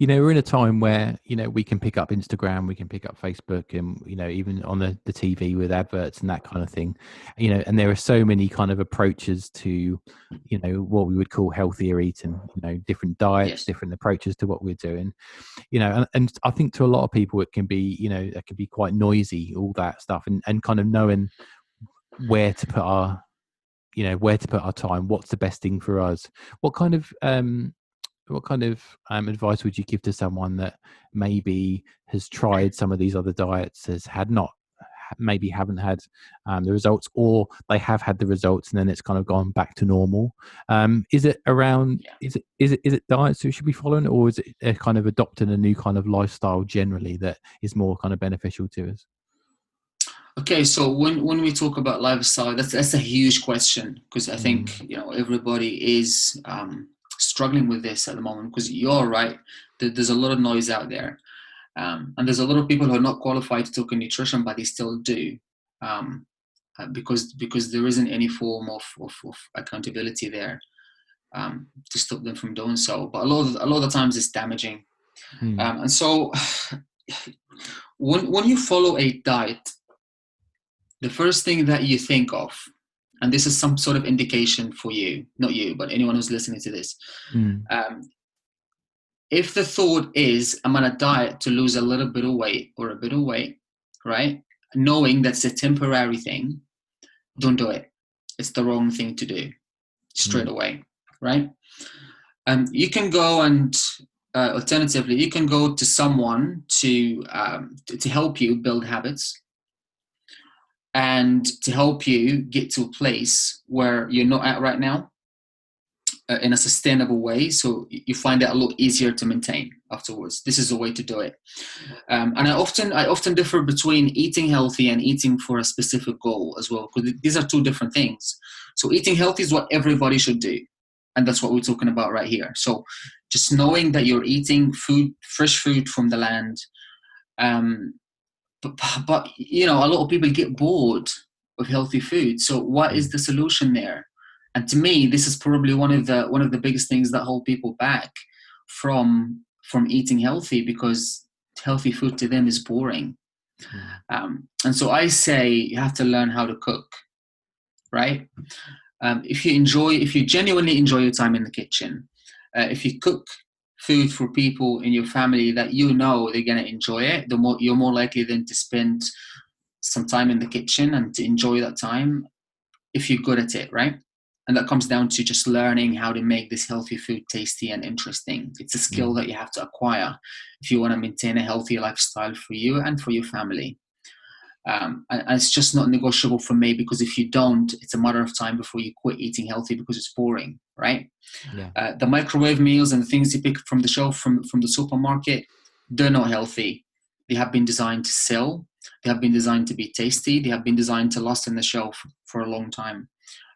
We're in a time where, we can pick up Instagram, we can pick up Facebook, and, even on the TV with adverts and that kind of thing, and there are so many kind of approaches to, what we would call healthier eating, different diets, different approaches to what we're doing, and I think to a lot of people, it can be, it can be quite noisy, all that stuff, and kind of knowing where to put our time, what's the best thing for us. What kind of advice would you give to someone that maybe has tried some of these other diets, maybe haven't had the results, or they have had the results and then it's kind of gone back to normal? Is it diets that we should be following, or is it kind of adopting a new kind of lifestyle generally that is more kind of beneficial to us? Okay, so when we talk about lifestyle, that's a huge question, because I think everybody is struggling with this at the moment, because you're right, there's a lot of noise out there, and there's a lot of people who are not qualified to talk in nutrition, but they still do, because there isn't any form of accountability there, to stop them from doing so. But a lot of the times it's damaging, and so when you follow a diet, the first thing that you think of, and this is some sort of indication for you, not you, but anyone who's listening to this, if the thought is, I'm on a diet to lose a little bit of weight or a bit of weight, right? Knowing that's a temporary thing, don't do it. It's the wrong thing to do straight away, right? You can go and, alternatively, you can go to someone to help you build habits. and to help you get to a place where you're not at right now, in a sustainable way, so you find it a lot easier to maintain afterwards. This is the way to do it. And I often differ between eating healthy and eating for a specific goal as well, because these are two different things. So eating healthy is what everybody should do, and that's what we're talking about right here. So just knowing that you're eating food, fresh food from the land. But you know, a lot of people get bored of healthy food. So what is the solution there? And to me, this is probably one of the biggest things that hold people back from eating healthy, because healthy food to them is boring. And so I say you have to learn how to cook, right? If you genuinely enjoy your time in the kitchen, if you cook food for people in your family that you know they're going to enjoy it, you're more likely then to spend some time in the kitchen and to enjoy that time if you're good at it, right? And that comes down to just learning how to make this healthy food tasty and interesting. It's a skill that you have to acquire if you want to maintain a healthy lifestyle for you and for your family. And it's just not negotiable for me, because if you don't, it's a matter of time before you quit eating healthy because it's boring, right? Yeah. The microwave meals and the things you pick from the shelf from the supermarket, they're not healthy. They have been designed to sell. They have been designed to be tasty. They have been designed to last in the shelf for a long time.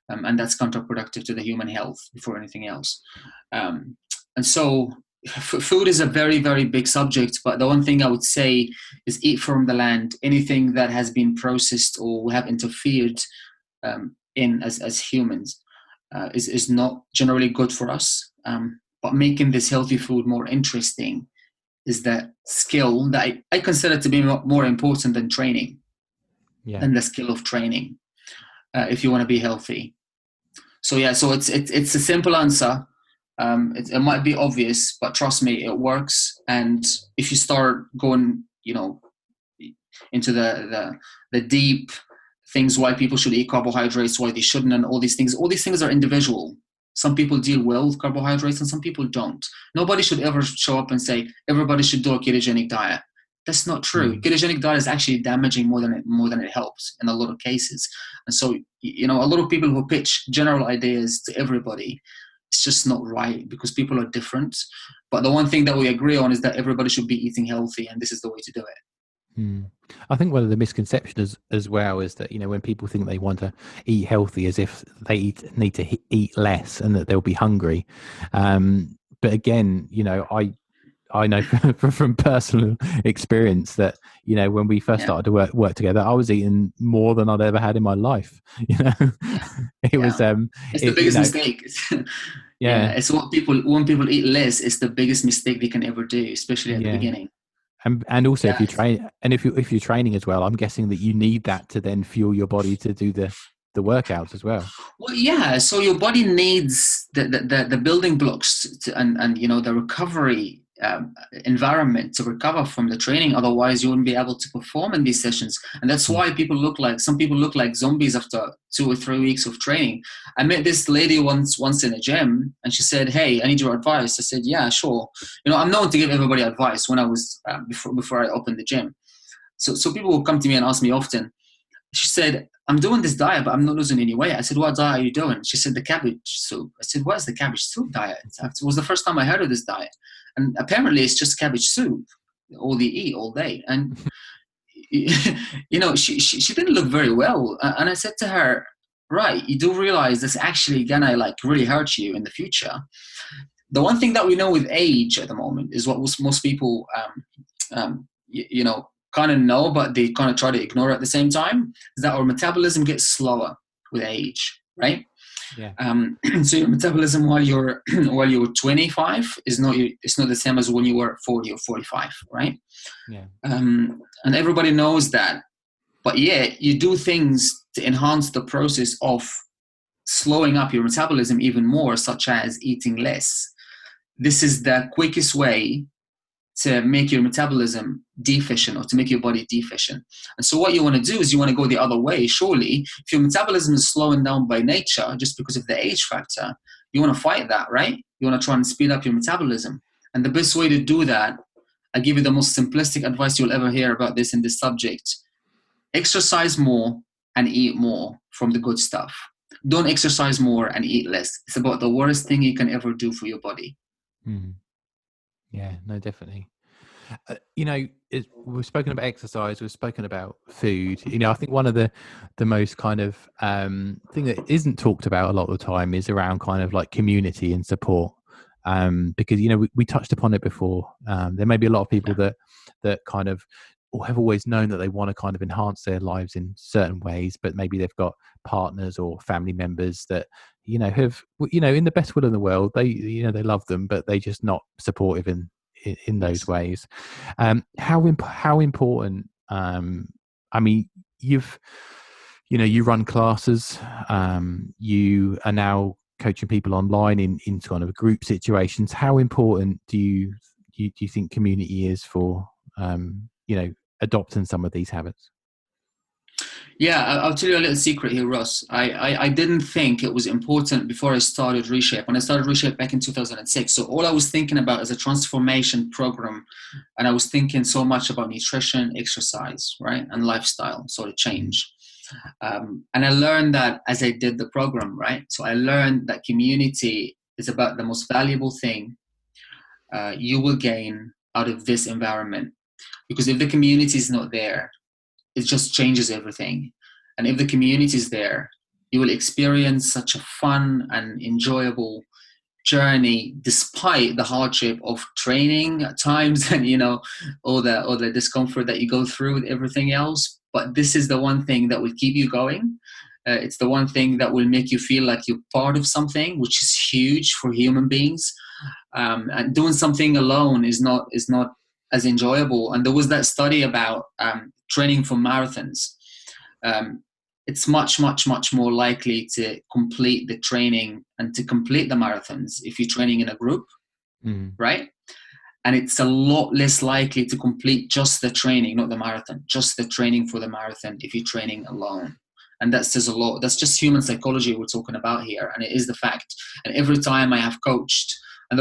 And that's counterproductive to the human health before anything else. And so food is a very, very big subject, but the one thing I would say is eat from the land. Anything that has been processed or we have interfered in as humans is not generally good for us. But making this healthy food more interesting is that skill that I consider to be more important than training, than the skill of training, if you want to be healthy. So yeah, so it's a simple answer. It might be obvious, but trust me, it works. And if you start going, you know, into the deep things, why people should eat carbohydrates, why they shouldn't, and all these things are individual. Some people deal well with carbohydrates and some people don't. Nobody should ever show up and say everybody should do a ketogenic diet. That's not true. Ketogenic diet is actually damaging more than it helps in a lot of cases. And so, you know, a lot of people who pitch general ideas to everybody, it's just not right, because people are different. But the one thing that we agree on is that everybody should be eating healthy, and this is the way to do it. I think one of the misconceptions as well is that, you know, when people think they want to eat healthy, as if they need to eat less and that they'll be hungry. But again, you know, I know from personal experience that, you know, when we first started to work together, I was eating more than I'd ever had in my life. You know, it was it's the biggest mistake. It's when people eat less, it's the biggest mistake they can ever do, especially at the beginning. And also if you train, and if you're training as well, I'm guessing that you need that to then fuel your body to do the workouts as well. Well, yeah. So your body needs the building blocks and you know, the recovery environment to recover from the training. Otherwise, you wouldn't be able to perform in these sessions. And that's why some people look like zombies after 2 or 3 weeks of training. I met this lady once in a gym, and she said, "Hey, I need your advice." I said, "Yeah, sure." You know, I'm known to give everybody advice when I was before I opened the gym. So people will come to me and ask me often. She said, "I'm doing this diet, but I'm not losing any weight." I said, "What diet are you doing?" She said, "The cabbage soup." I said, "What is the cabbage soup diet?" It was the first time I heard of this diet. And apparently it's just cabbage soup, all they eat all day. And, you know, she didn't look very well. And I said to her, "Right, you do realize this actually gonna like really hurt you in the future." The one thing that we know with age at the moment is what most people, you know, kind of know, but they kind of try to ignore at the same time, is that our metabolism gets slower with age, right? So your metabolism while you're 25 is not the same as when you were 40 or 45, right? And everybody knows that, but you do things to enhance the process of slowing up your metabolism even more, such as eating less. This is the quickest way to make your metabolism deficient, or to make your body deficient. And so what you want to do is you want to go the other way. Surely, if your metabolism is slowing down by nature just because of the age factor, you want to fight that, right? You want to try and speed up your metabolism. And the best way to do that, I give you the most simplistic advice you'll ever hear about this in this subject: exercise more and eat more from the good stuff. Don't exercise more and eat less. It's about the worst thing you can ever do for your body. Yeah, no, definitely. We've spoken about exercise, we've spoken about food. I think one of the most kind of thing that isn't talked about a lot of the time is around kind of like community and support. Because we touched upon it before. There may be a lot of people that kind of have always known that they want to kind of enhance their lives in certain ways, but maybe they've got partners or family members that have in the best will in the world, they love them, but they just not supportive in those Yes. ways. How important, I mean, you run classes, you are now coaching people online in kind of group situations. How important do you think community is for adopting some of these habits? Yeah, I'll tell you a little secret here, Ross. I didn't think it was important before I started Reshape. When I started Reshape back in 2006, so all I was thinking about is a transformation program, and I was thinking so much about nutrition, exercise, right, and lifestyle sort of change. And I learned that as I did the program, right? So I learned that community is about the most valuable thing you will gain out of this environment. Because if the community is not there, it just changes everything. And if the community is there, you will experience such a fun and enjoyable journey despite the hardship of training at times and all the discomfort that you go through with everything else. But this is the one thing that will keep you going. It's the one thing that will make you feel like you're part of something, which is huge for human beings. And doing something alone is not as enjoyable. And there was that study about training for marathons. It's much more likely to complete the training and to complete the marathons if you're training in a group, right? And it's a lot less likely to complete just the training, not the marathon, just the training for the marathon if you're training alone. And that says a lot. That's just human psychology we're talking about here, and it is the fact. And every time I have coached, and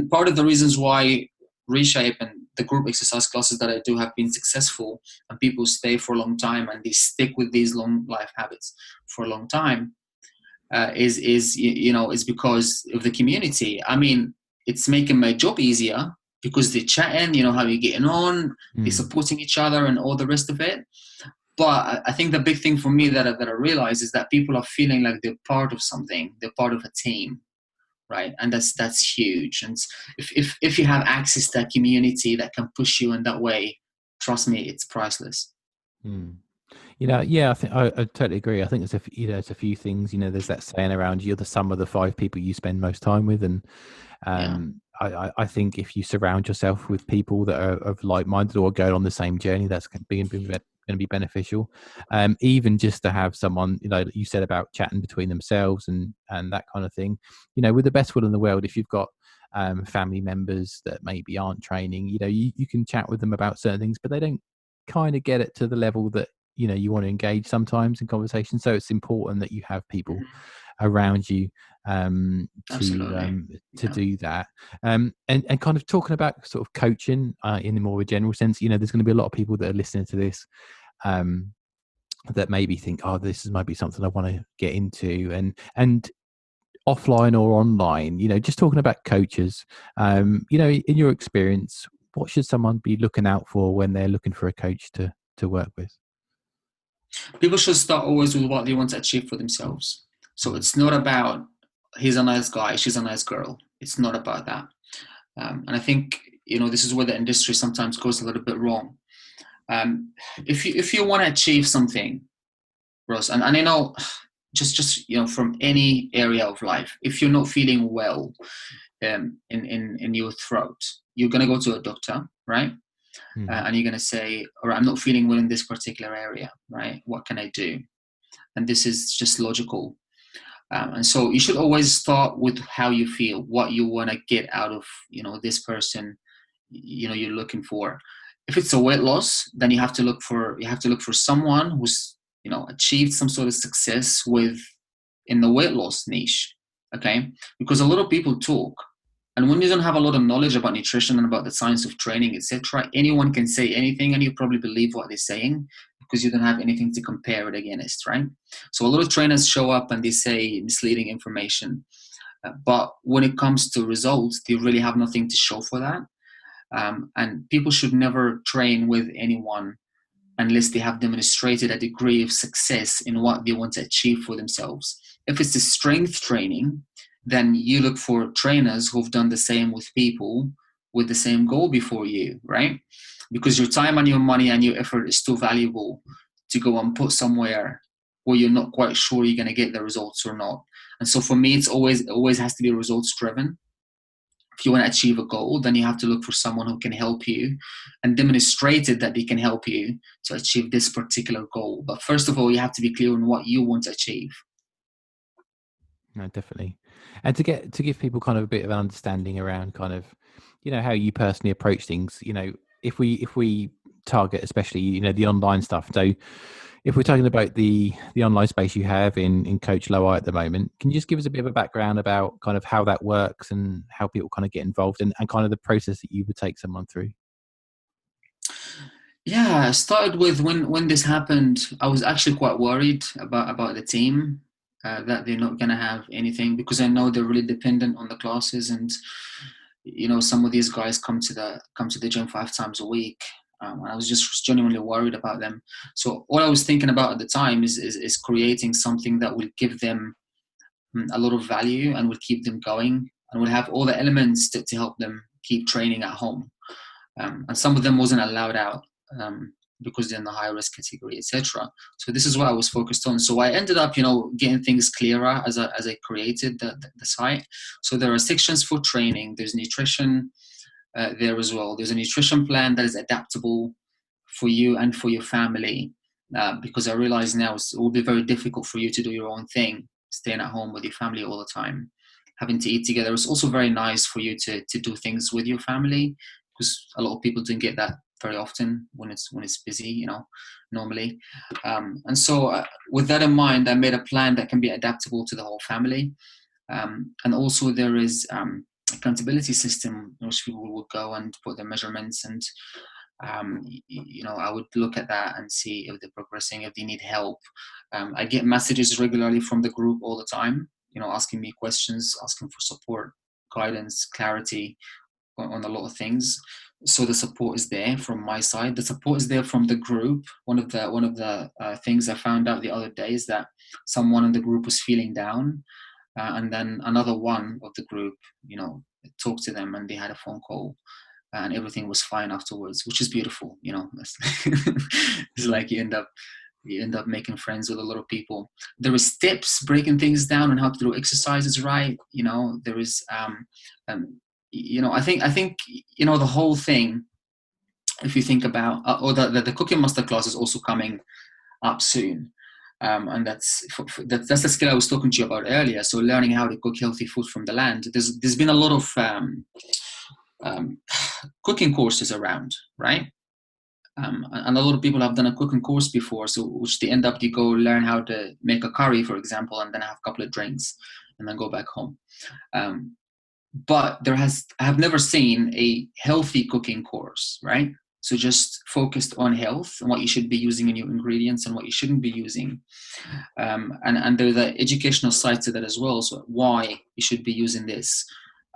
part of the reasons why Reshape and the group exercise classes that I do have been successful, and people stay for a long time and they stick with these long life habits for a long time, is because of the community. I mean, it's making my job easier because they're chatting, how you're getting on, they're supporting each other and all the rest of it. But I think the big thing for me that I realize is that people are feeling like they're part of something, they're part of a team, right? And that's huge. And if you have access to a community that can push you in that way, trust me, it's priceless. Yeah, I think I totally agree. I think there's a few things. There's that saying around, you're the sum of the 5 people you spend most time with, and I think if you surround yourself with people that are of like-minded or going on the same journey, that's going to be beneficial. Even just to have someone, you said about chatting between themselves and that kind of thing. With the best will in the world, if you've got family members that maybe aren't training, you can chat with them about certain things, but they don't kind of get it to the level that you want to engage sometimes in conversation. So it's important that you have people around you to do that. And kind of talking about sort of coaching in a more general sense, there's going to be a lot of people that are listening to this that maybe think, oh, this is maybe something I want to get into, and offline or online, just talking about coaches, in your experience, what should someone be looking out for when they're looking for a coach to work with? People should start always with what they want to achieve for themselves. So it's not about, he's a nice guy, she's a nice girl. It's not about that. And I think, this is where the industry sometimes goes a little bit wrong. If you want to achieve something, Ross, and I know just from any area of life, if you're not feeling well in your throat, you're going to go to a doctor, right? And you're going to say, all right, I'm not feeling well in this particular area, right? What can I do? And this is just logical. And so you should always start with how you feel, what you want to get out of, this person, you're looking for. If it's a weight loss, then you have to look for someone who's, achieved some sort of success in the weight loss niche. Okay. Because a lot of people talk, and when you don't have a lot of knowledge about nutrition and about the science of training, etc., anyone can say anything and you probably believe what they're saying because you don't have anything to compare it against, right? So a lot of trainers show up and they say misleading information, but when it comes to results, they really have nothing to show for that. And people should never train with anyone unless they have demonstrated a degree of success in what they want to achieve for themselves. If it's a strength training, then you look for trainers who've done the same with people with the same goal before you, right? Because your time and your money and your effort is too valuable to go and put somewhere where you're not quite sure you're going to get the results or not. And so for me, it's always has to be results driven. If you want to achieve a goal, then you have to look for someone who can help you and demonstrated that they can help you to achieve this particular goal. But first of all, you have to be clear on what you want to achieve. No, definitely. And to give people kind of a bit of an understanding around kind of, how you personally approach things, if we target, especially, the online stuff. So if we're talking about the online space you have in Coach Loai at the moment, can you just give us a bit of a background about kind of how that works and how people kind of get involved and kind of the process that you would take someone through? Yeah, I started with when this happened, I was actually quite worried about the team, that they're not going to have anything, because I know they're really dependent on the classes, and some of these guys come to the gym 5 times a week. And I was just genuinely worried about them. So all I was thinking about at the time is creating something that will give them a lot of value and will keep them going and will have all the elements to help them keep training at home. And some of them wasn't allowed out, because they're in the high risk category, etc. So this is what I was focused on. So I ended up, getting things clearer as I created the site. So there are sections for training. There's nutrition there as well. There's a nutrition plan that is adaptable for you and for your family, because I realize now it will be very difficult for you to do your own thing, staying at home with your family all the time, having to eat together. It's also very nice for you to do things with your family, because a lot of people don't get that very often when it's busy, normally. And so with that in mind, I made a plan that can be adaptable to the whole family. And also there is accountability system in which people will go and put their measurements, and I would look at that and see if they're progressing, if they need help. I get messages regularly from the group all the time, asking me questions, asking for support, guidance, clarity on a lot of things. So the support is there from my side. The support is there from the group. One of the things I found out the other day is that someone in the group was feeling down, and then another one of the group, talked to them, and they had a phone call, and everything was fine afterwards, which is beautiful. It's like you end up making friends with a lot of people. There is tips breaking things down on how to do exercises right. There is I think the whole thing, if you think about or the cooking masterclass is also coming up soon. And that's the skill I was talking to you about earlier. So learning how to cook healthy food from the land. There's been a lot of cooking courses around, right? And a lot of people have done a cooking course before, so which they end up, you go learn how to make a curry, for example, and then have a couple of drinks, and then go back home. But I have never seen a healthy cooking course, right? So just focused on health and what you should be using in your ingredients and what you shouldn't be using. And there's an educational side to that as well. So why you should be using this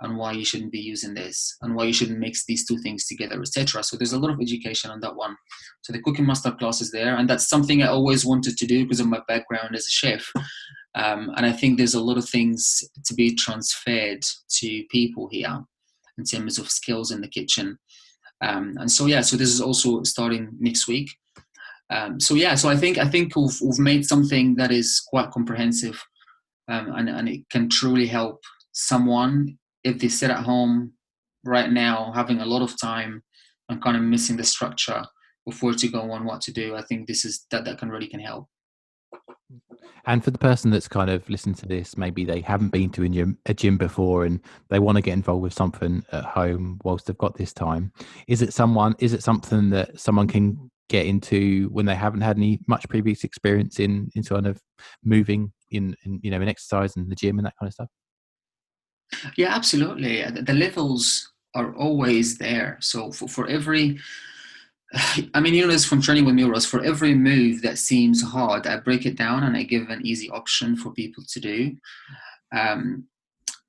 and why you shouldn't be using this and why you shouldn't mix these two things together, etc. So there's a lot of education on that one. So the cooking masterclass is there, and that's something I always wanted to do because of my background as a chef. And I think there's a lot of things to be transferred to people here in terms of skills in the kitchen. And so this is also starting next week. So I think we've made something that is quite comprehensive, and it can truly help someone if they sit at home right now having a lot of time and kind of missing the structure before to go on what to do. I think this is that really can help. And for the person that's kind of listened to this, maybe they haven't been to a gym before and they want to get involved with something at home whilst they've got this time. Is it something that someone can get into when they haven't had much previous experience in kind of moving in exercise and the gym and that kind of stuff? Yeah, absolutely. The levels are always there. So for every I mean, you know this from training with me, Ross. For every move that seems hard, I break it down and I give an easy option for people to do. Um,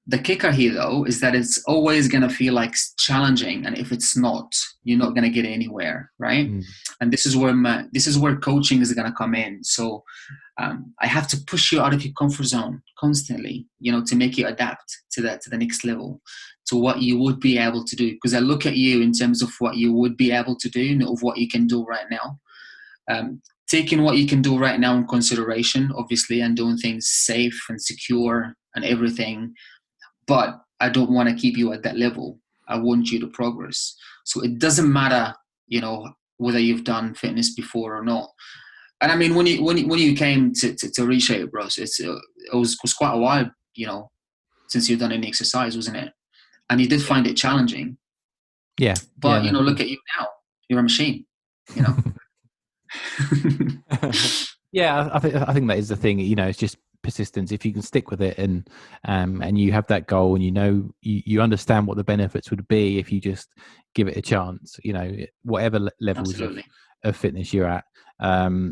the kicker here, though, is that it's always going to feel like challenging, and if it's not, you're not going to get anywhere, right? Mm. And this is where coaching is going to come in. So I have to push you out of your comfort zone constantly, to make you adapt to the next level, to what you would be able to do. Because I look at you in terms of what you would be able to do, not of what you can do right now. Taking what you can do right now in consideration, obviously, and doing things safe and secure and everything. But I don't want to keep you at that level. I want you to progress. So it doesn't matter, whether you've done fitness before or not. And I mean, when you came to Reshape, bros, it was quite a while, since you've done any exercise, wasn't it? And you did find it challenging. Yeah. But No. look at you now. You're a machine. Yeah, I think that is the thing. It's just persistence. If you can stick with it, and you have that goal, and you understand what the benefits would be if you just give it a chance. Whatever levels Absolutely. of fitness you're at,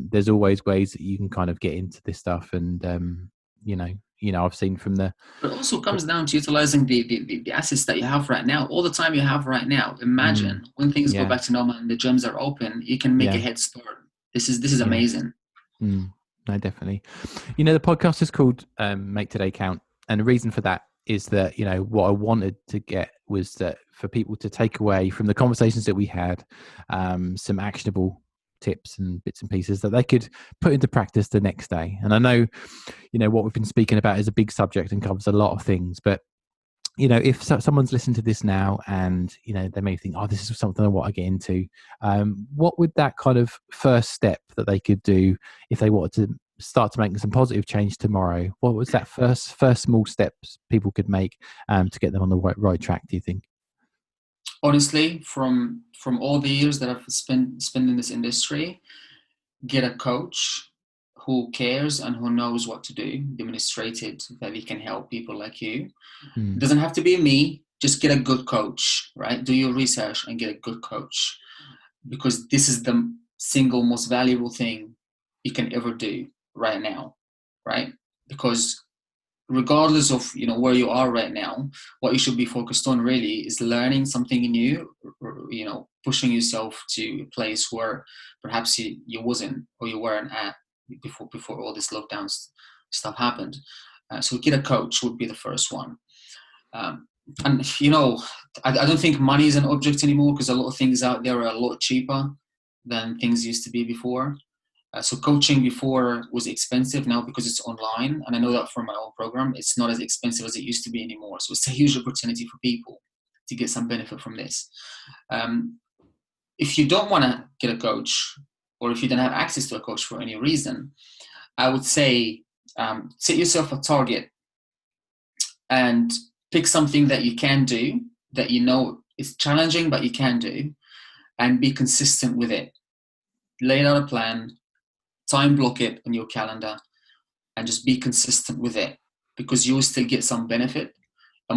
there's always ways that you can kind of get into this stuff. And I've seen from the. But it also comes down to utilizing the assets that you have right now, all the time you have right now. Imagine when things go Yeah, back to normal and the gyms are open, you can make a yeah, head start. This is yeah. amazing. No, definitely. The podcast is called Make Today Count. And the reason for that is that, what I wanted to get was that for people to take away from the conversations that we had, some actionable tips and bits and pieces that they could put into practice the next day. And I know, what we've been speaking about is a big subject and covers a lot of things, but if someone's listening to this now and, they may think, oh, this is something I want to get into, what would that kind of first step that they could do if they wanted to start to make some positive change tomorrow? What was that first small steps people could make to get them on the right track, do you think? Honestly, from all the years that I've spent in this industry, get a coach who cares and who knows what to do, demonstrated that he can help people like you. It doesn't have to be me. Just get a good coach, right? Do your research and get a good coach, because this is the single most valuable thing you can ever do right now, right? Because regardless of where you are right now, what you should be focused on really is learning something new, pushing yourself to a place where perhaps you wasn't, or you weren't at before all this lockdowns stuff happened. So get a coach would be the first one. And I don't think money is an object anymore, because a lot of things out there are a lot cheaper than things used to be before. So coaching before was expensive. Now, because it's online, and I know that from my own program, it's not as expensive as it used to be anymore. So it's a huge opportunity for people to get some benefit from this. If you don't want to get a coach, or if you don't have access to a coach for any reason, I would say set yourself a target and pick something that you can do, that is challenging, but you can do, and be consistent with it. Lay out a plan, time block it on your calendar, and just be consistent with it, because you will still get some benefit. It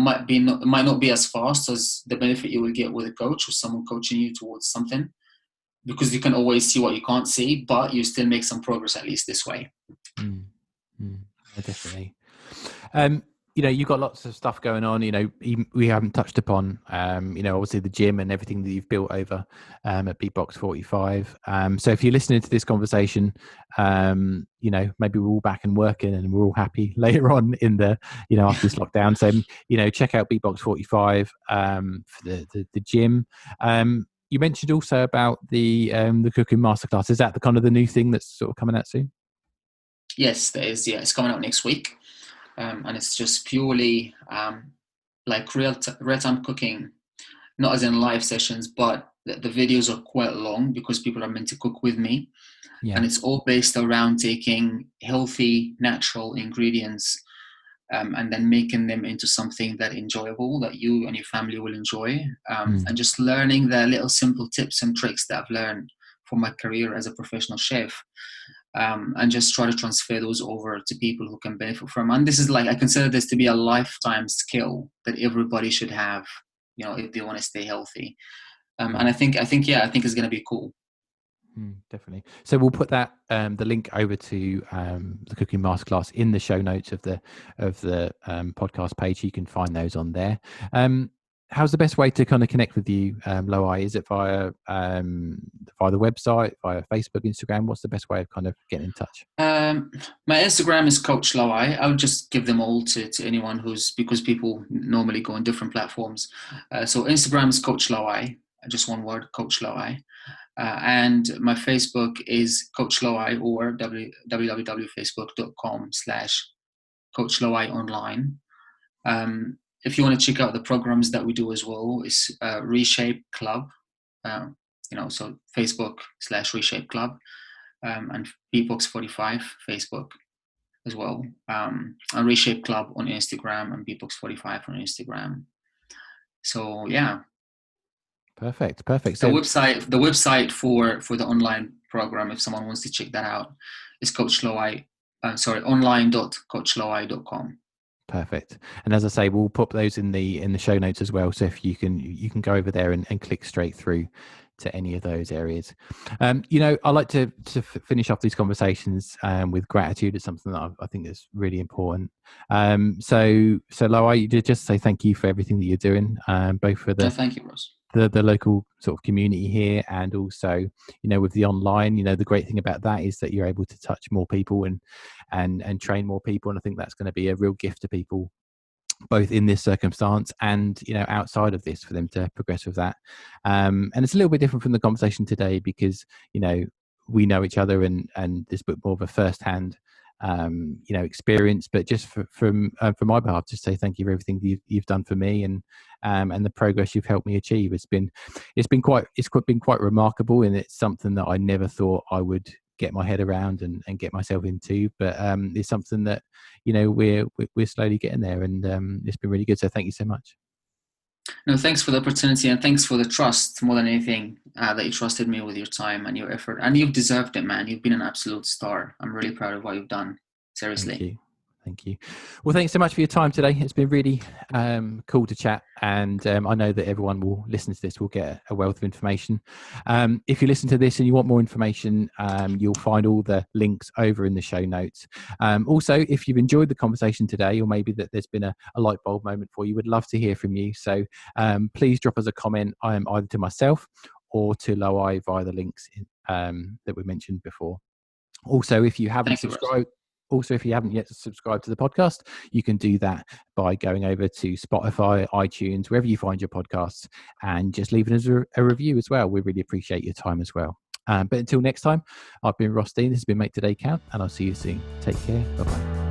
might not be as fast as the benefit you will get with a coach or someone coaching you towards something, because you can always see what you can't see, but you still make some progress at least this way. Definitely. You've got lots of stuff going on. We haven't touched upon, obviously the gym and everything that you've built over at Beatbox 45. So if you're listening to this conversation, maybe we're all back and working and we're all happy later on in the, after this lockdown. So, check out Beatbox 45 for the gym. You mentioned also about the cooking masterclass. Is that the kind of the new thing that's sort of coming out soon? Yes, there is. Yeah, it's coming out next week. And it's just purely like real-time cooking, not as in live sessions, but the videos are quite long because people are meant to cook with me. Yeah. And it's all based around taking healthy, natural ingredients and then making them into something that enjoyable, that you and your family will enjoy. And just learning the little simple tips and tricks that I've learned from my career as a professional chef. And just try to transfer those over to people who can benefit from. And this is I consider this to be a lifetime skill that everybody should have, if they want to stay healthy. And I think it's going to be cool. Definitely. So we'll put that the link over to the cooking masterclass in the show notes of the podcast page. You can find those on there. How's the best way to kind of connect with you, Loai? Is it via the website, via Facebook, Instagram? What's the best way of kind of getting in touch? My Instagram is Coach Loai. I would just give them all to anyone because people normally go on different platforms. So Instagram is Coach Loai, just one word, Coach Loai. And my Facebook is Coach Loai, or www.facebook.com/Coach Loai online. If you want to check out the programs that we do as well, it's Reshape Club. So Facebook/Reshape Club, and Bbox45 Facebook as well. And Reshape Club on Instagram and Bbox45 on Instagram. So yeah. Perfect. The website for the online program, if someone wants to check that out, is online.coachloai.com. Perfect. And as I say, we'll put those in the show notes as well. So if you can go over there and click straight through to any of those areas. I like to finish off these conversations with gratitude. It's something that I think is really important. So Loai, just say thank you for everything that you're doing, both for thank you, Ross. The local sort of community here, and also with the online. The great thing about that is that you're able to touch more people and train more people, and I think that's going to be a real gift to people, both in this circumstance and outside of this, for them to progress with that. And it's a little bit different from the conversation today because we know each other and there's a bit more of a first-hand experience. But just from my behalf, just say thank you for everything you've done for me and the progress you've helped me achieve. It's been quite remarkable, and it's something that I never thought I would get my head around and get myself into, but it's something that we're slowly getting there, and it's been really good. So thank you so much. No, thanks for the opportunity, and thanks for the trust, more than anything, that you trusted me with your time and your effort, and you've deserved it, man. You've been an absolute star. I'm really proud of what you've done. Seriously. Thank you. Well, thanks so much for your time today. It's been really cool to chat, and I know that everyone will listen to this will get a wealth of information. If you listen to this and you want more information, you'll find all the links over in the show notes. Also, if you've enjoyed the conversation today, or maybe that there's been a light bulb moment for you, we'd love to hear from you. So please drop us a comment, either to myself or to Loai via the links that we mentioned before. Also, if you haven't subscribed. Also, if you haven't yet subscribed to the podcast, you can do that by going over to Spotify, iTunes, wherever you find your podcasts, and just leaving us a review as well. We really appreciate your time as well. But until next time, I've been Ross Dean. This has been Make Today Count, and I'll see you soon. Take care. Bye-bye.